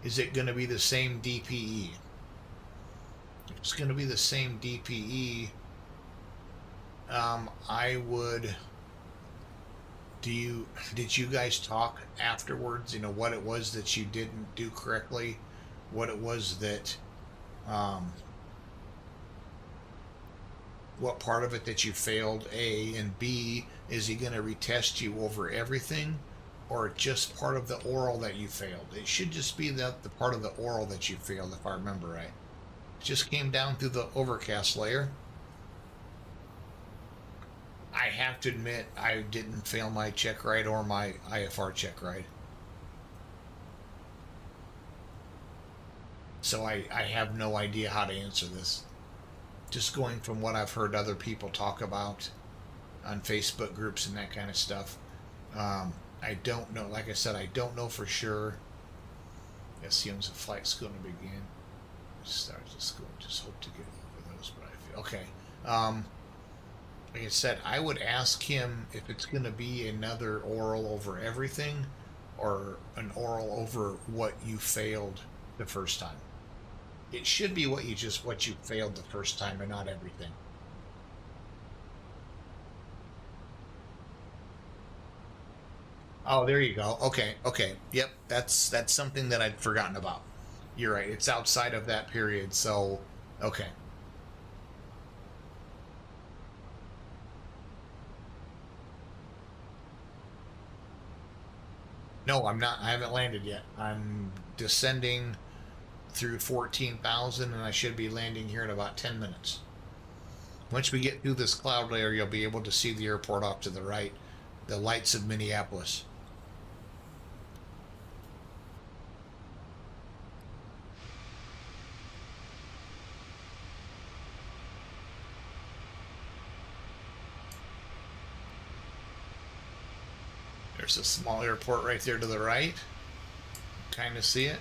[SPEAKER 1] Is it going to be the same DPE? If it's going to be the same DPE, I would. Did you guys talk afterwards? You know what it was that you didn't do correctly, what it was that, what part of it that you failed, A, and B, is he going to retest you over everything, or just part of the oral that you failed? It should just be the part of the oral that you failed, if I remember right. It just came down through the overcast layer. I have to admit, I didn't fail my check ride or my IFR check ride. So I have no idea how to answer this. Just going from what I've heard other people talk about on Facebook groups and that kind of stuff. I don't know. Like I said, I don't know for sure. Yes, he owns a flight school to begin. Start the school. Just hope to get over those. But I feel okay. Like I said, I would ask him if it's going to be another oral over everything, or an oral over what you failed the first time. It should be what you failed the first time, and not everything. Oh, there you go. Okay. Yep, that's something that I'd forgotten about. You're right. It's outside of that period, so okay. No, I'm not. I haven't landed yet. I'm descending through 14,000, and I should be landing here in about 10 minutes. Once we get through this cloud layer, you'll be able to see the airport off to the right, the lights of Minneapolis. There's a small airport right there to the right. Kind of see it.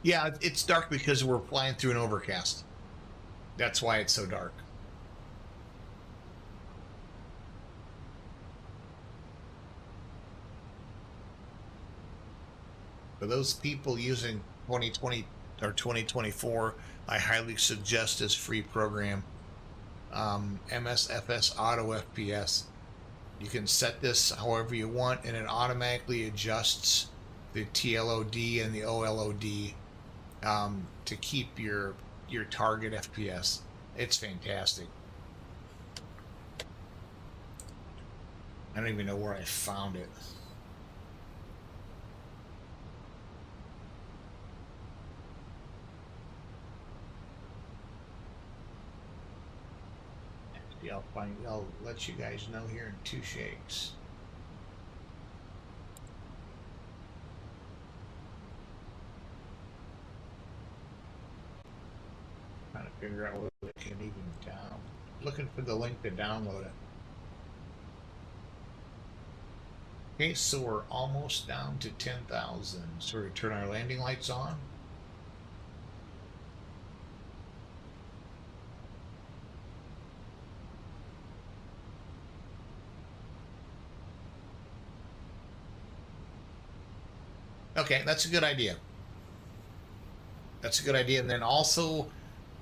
[SPEAKER 1] Yeah, it's dark because we're flying through an overcast. That's why it's so dark. For those people using 2020 or 2024, I highly suggest this free program. MSFS Auto FPS. You can set this however you want, and it automatically adjusts the TLOD and the OLOD to keep your target FPS. It's fantastic. I don't even know where I found it. I'll let you guys know here in 2 shakes. Trying to figure out whether it can even down. Looking for the link to download it. Okay, so we're almost down to 10,000. So we're going to turn our landing lights on. Okay, that's a good idea. That's a good idea. And then also,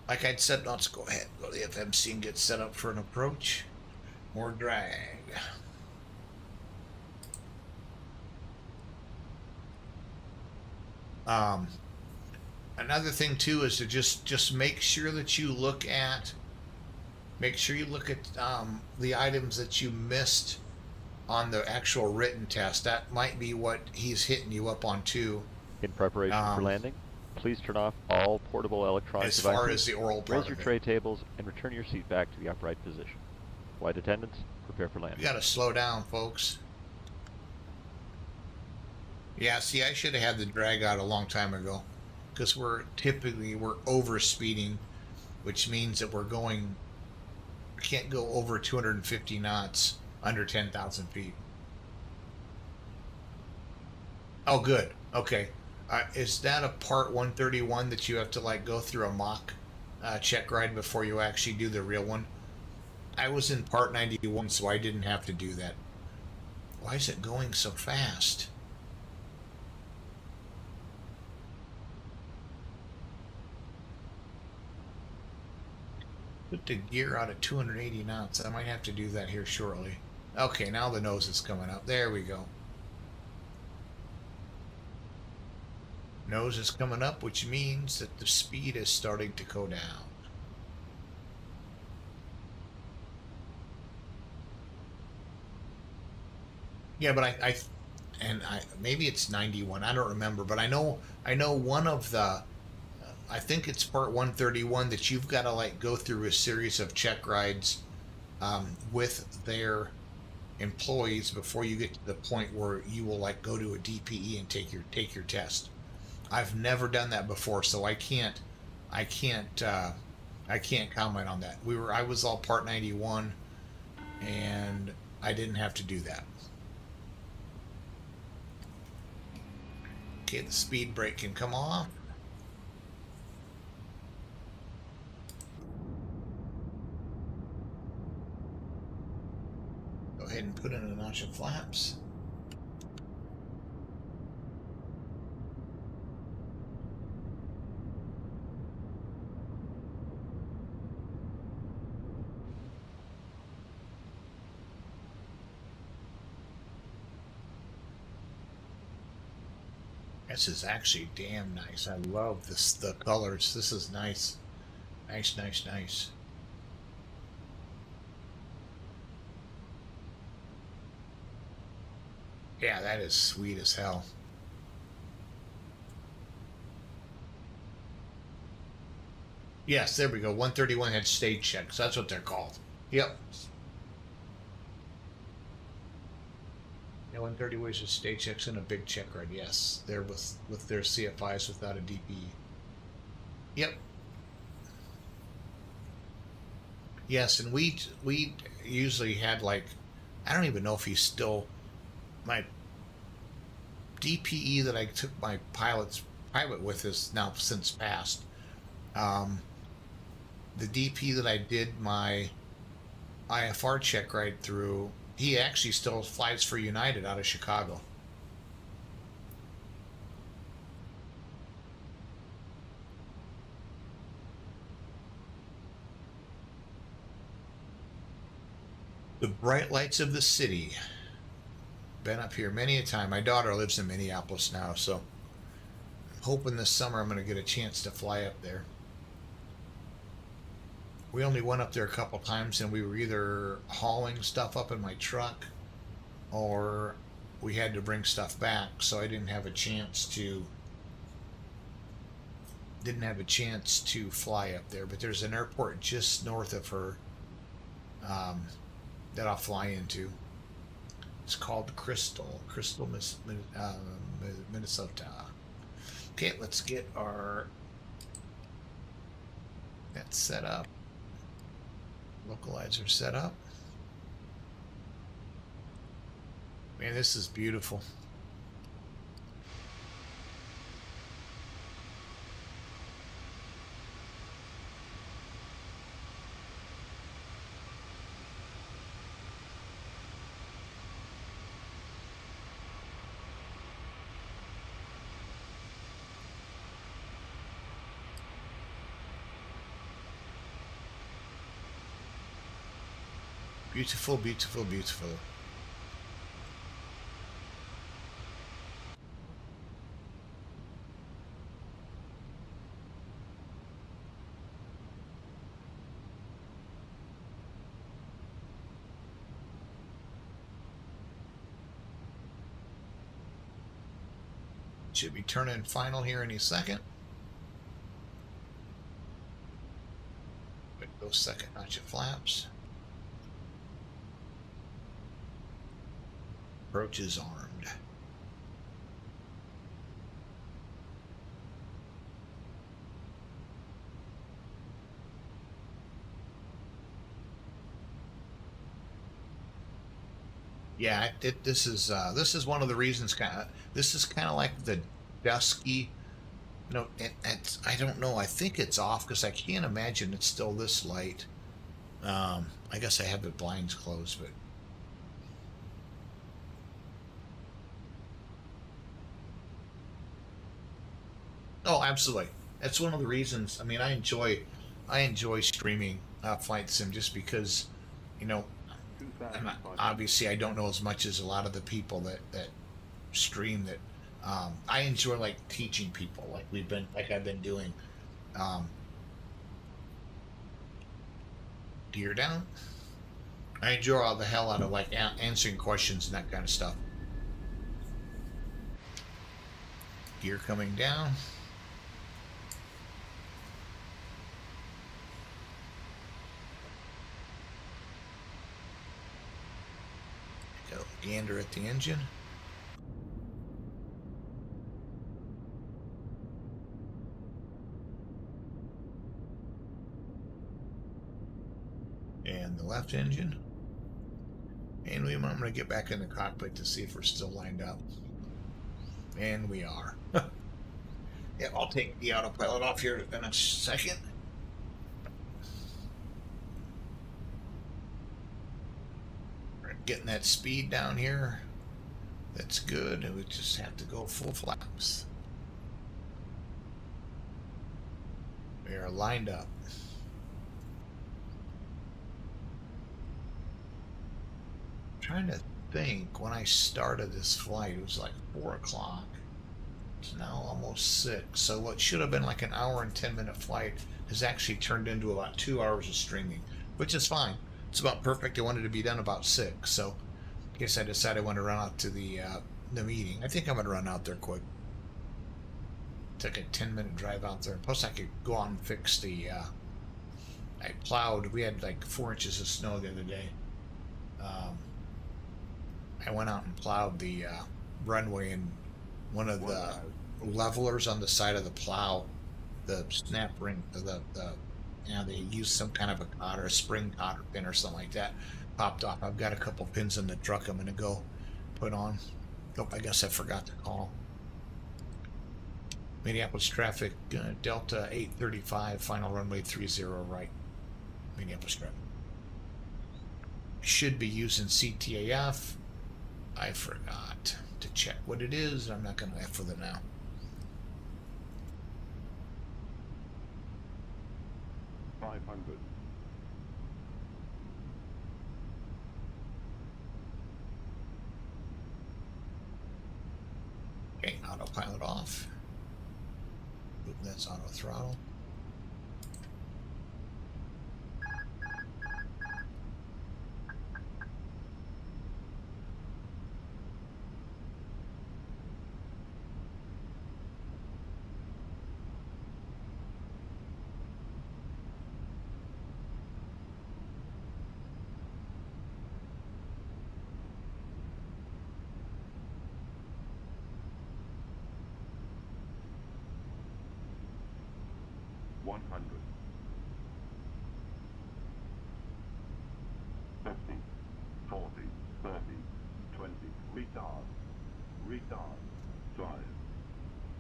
[SPEAKER 1] like I'd said, let's go ahead and go to the FMC and get set up for an approach. More drag. Another thing too is to just make sure that you look at the items that you missed on the actual written test. That might be what he's hitting you up on too.
[SPEAKER 5] In preparation for landing, please turn off all portable electronic devices.
[SPEAKER 1] As far as the oral part
[SPEAKER 5] raise your
[SPEAKER 1] of it.
[SPEAKER 5] tray tables and return your seat back to the upright position. Flight attendants, prepare for landing.
[SPEAKER 1] You gotta slow down, folks. Yeah, see, I should have had the drag out a long time ago, because we're over speeding, which means that we can't go over 250 knots under 10,000 feet. Oh, good. Okay. Is that a part 131 that you have to like go through a mock check ride before you actually do the real one? I was in part 91, so I didn't have to do that. Why is it going so fast? Put the gear out at 280 knots. I might have to do that here shortly. Okay, now the nose is coming up. There we go. Nose is coming up, which means that the speed is starting to go down. Yeah, but I maybe it's 91. I don't remember, but I know one of the I think it's part 131 that you've got to like go through a series of check rides with their employees before you get to the point where you will like go to a DPE and take your test. I've never done that before, so I can't comment on that. I was all part 91 and I didn't have to do that. Okay, the speed brake can come off. Go ahead and put in a notch of flaps. This is actually damn nice. I love the colors. This is nice. Nice. Yeah, that is sweet as hell. Yes, there we go. 131 had stage checks. That's what they're called. Yep. Yeah, 130 was just stage checks and a big check ride. Yes, they're with their CFIs without a DPE. Yep. Yes, and we usually had like, I don't even know if he's still, my DPE that I took my pilot with is now since passed. The DP that I did my IFR check ride through, he actually still flies for United out of Chicago. The bright lights of the city. Been up here many a time. My daughter lives in Minneapolis now, so I'm hoping this summer I'm going to get a chance to fly up there. We only went up there a couple times, and we were either hauling stuff up in my truck or we had to bring stuff back, so I didn't have a chance to fly up there. But there's an airport just north of her that I'll fly into. It's called Crystal, Minnesota. Okay, let's get our that set up. Localizer set up. Man, this is beautiful. Beautiful, beautiful, beautiful. Should be turning final here any second. With those second notch of flaps. Approach is armed. Yeah, this is one of the reasons. This is kind of like the dusky. No, I don't know. I think it's off because I can't imagine it's still this light. I guess I have the blinds closed, but. Oh, absolutely. That's one of the reasons. I mean, I enjoy streaming Flight Sim just because, you know, obviously I don't know as much as a lot of the people that stream that. I enjoy like teaching people, like I've been doing. Um, Gear down. I enjoy all the hell out of like answering questions and that kind of stuff. Gear coming down. Go gander at the engine. And the left engine. And I'm going to get back in the cockpit to see if we're still lined up. And we are. Yeah, I'll take the autopilot off here in a second. We're getting that speed down here. That's good. And we just have to go full flaps. We are lined up. Trying to think when I started this flight, it was like 4 o'clock. It's now almost 6. So what should have been like an hour and 10-minute flight has actually turned into about 2 hours of streaming, which is fine. It's about perfect. I wanted to be done about 6. So I guess I decided I want to run out to the meeting. I think I'm going to run out there quick. Took a 10-minute drive out there. Plus I could go on and fix the, I plowed. We had like 4 inches of snow the other day. I went out and plowed the runway, and one of the levelers on the side of the plow, the snap ring, they used some kind of a cotter, a spring cotter pin or something like that, popped off. I've got a couple pins in the truck I'm going to go put on. Oh, I guess I forgot to call. Minneapolis traffic, Delta 835, final runway 30 right. Minneapolis traffic. Should be using CTAF. I forgot to check what it is. I'm not going to F with it now. autopilot off. Oop, that's auto throttle.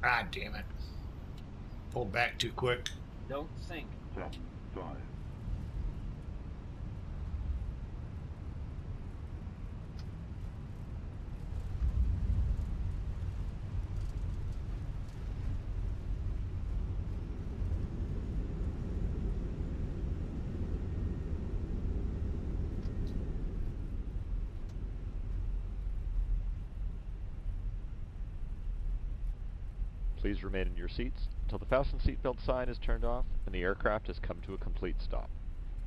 [SPEAKER 1] Ah, damn it. Pulled back too quick.
[SPEAKER 10] Don't sink.
[SPEAKER 5] Please remain in your seats until the fasten seatbelt sign is turned off and the aircraft has come to a complete stop.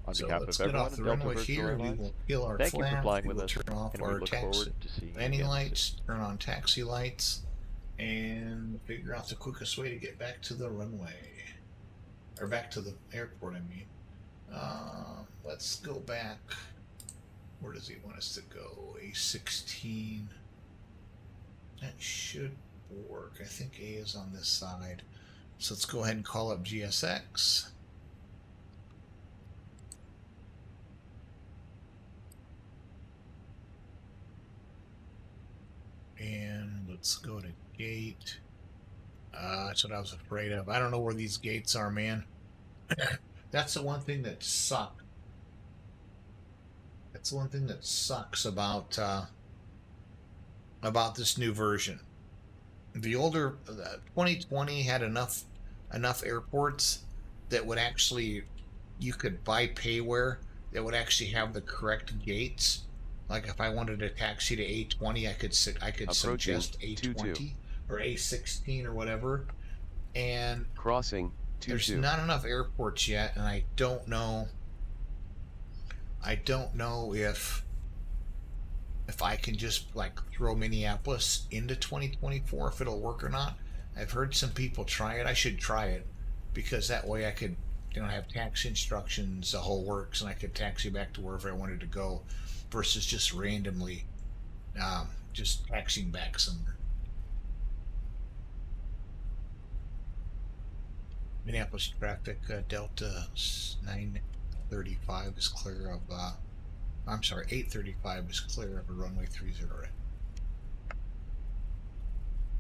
[SPEAKER 5] On
[SPEAKER 1] So
[SPEAKER 5] behalf
[SPEAKER 1] let's
[SPEAKER 5] of
[SPEAKER 1] get
[SPEAKER 5] everyone
[SPEAKER 1] off
[SPEAKER 5] at
[SPEAKER 1] the
[SPEAKER 5] Delta
[SPEAKER 1] runway
[SPEAKER 5] Virtual
[SPEAKER 1] here. We
[SPEAKER 5] Airlines,
[SPEAKER 1] will kill our
[SPEAKER 5] thank you for
[SPEAKER 1] flaps.
[SPEAKER 5] flying
[SPEAKER 1] We
[SPEAKER 5] with
[SPEAKER 1] will
[SPEAKER 5] us,
[SPEAKER 1] turn off
[SPEAKER 5] and we
[SPEAKER 1] our
[SPEAKER 5] look forward to seeing you
[SPEAKER 1] landing
[SPEAKER 5] again
[SPEAKER 1] lights,
[SPEAKER 5] soon.
[SPEAKER 1] turn on taxi lights, and figure out the quickest way to get back to the runway. Or back to the airport, I mean. Let's go back. Where does he want us to go? A16. That should work. I think A is on this side. So let's go ahead and call up GSX. And let's go to gate. That's what I was afraid of. I don't know where these gates are, man. That's the one thing that sucks. That's the one thing that sucks about this new version. The older 2020 had enough airports that would actually, you could buy payware that would actually have the correct gates. Like if I wanted a taxi to A20, I could suggest A20 or A16 or whatever. And
[SPEAKER 11] crossing
[SPEAKER 1] there's not enough airports yet, and I don't know if I can just like throw Minneapolis into 2024, if it'll work or not. I've heard some people try it. I should try it because that way I could, have taxi instructions, the whole works, and I could taxi back to wherever I wanted to go versus just randomly just taxiing back somewhere. Minneapolis traffic, Delta 935 is clear of, 835 is clear of a runway 30 right.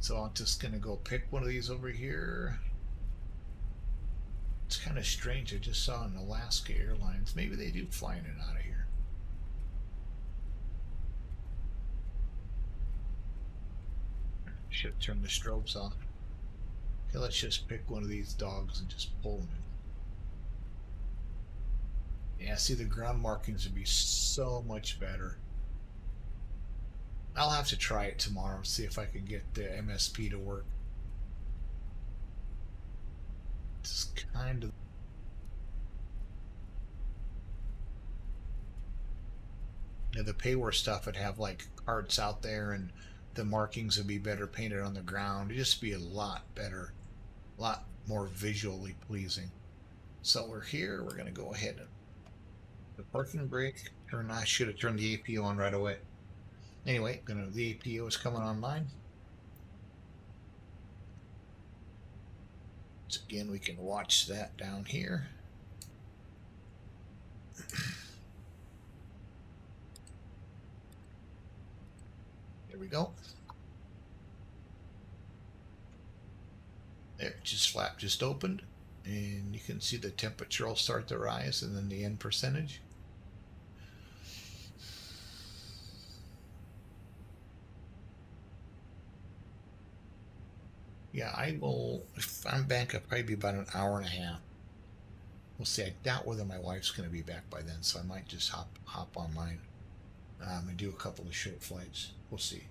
[SPEAKER 1] So I'm just going to go pick one of these over here. It's kind of strange. I just saw an Alaska Airlines. Maybe they do fly in and out of here. Should turn the strobes off. Okay, let's just pick one of these dogs and just pull them in. Yeah, see, the ground markings would be so much better. I'll have to try it tomorrow, see if I can get the MSP to work. Just kind of... the payware stuff would have like carts out there and the markings would be better painted on the ground. It'd just be a lot better, a lot more visually pleasing. So we're here. We're going to go ahead and the parking brake. I should have turned the APO on right away. Anyway, the APO is coming online. So again, we can watch that down here. There we go. There, flap just opened, and you can see the temperature will start to rise, and then the end percentage. Yeah, I will. If I'm back, I'll probably be about an hour and a half. We'll see. I doubt whether my wife's going to be back by then, so I might just hop online and do a couple of short flights. We'll see.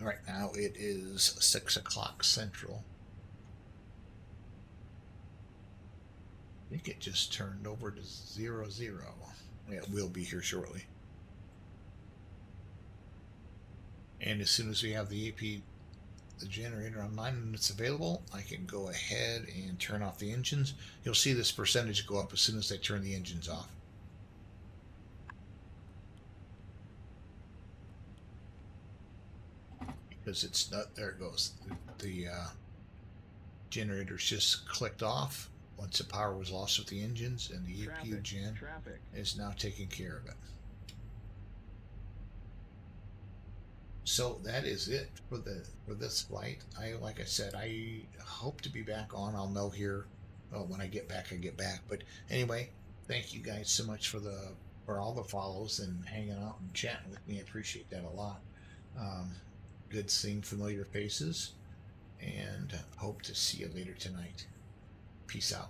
[SPEAKER 1] Right now it is 6 o'clock Central. I think it just turned over to 00. It will be here shortly. And as soon as we have the AP, the generator online and it's available, I can go ahead and turn off the engines. You'll see this percentage go up as soon as I turn the engines off. Because it's not, there it goes. The generator's just clicked off once the power was lost with the engines, and the EPU gen is now taking care of it. So that is it for this flight. Like I said, I hope to be back on. I'll know here. Well, when I get back, I get back. But anyway, thank you guys so much for all the follows and hanging out and chatting with me. I appreciate that a lot. Good seeing familiar faces, and hope to see you later tonight. Peace out.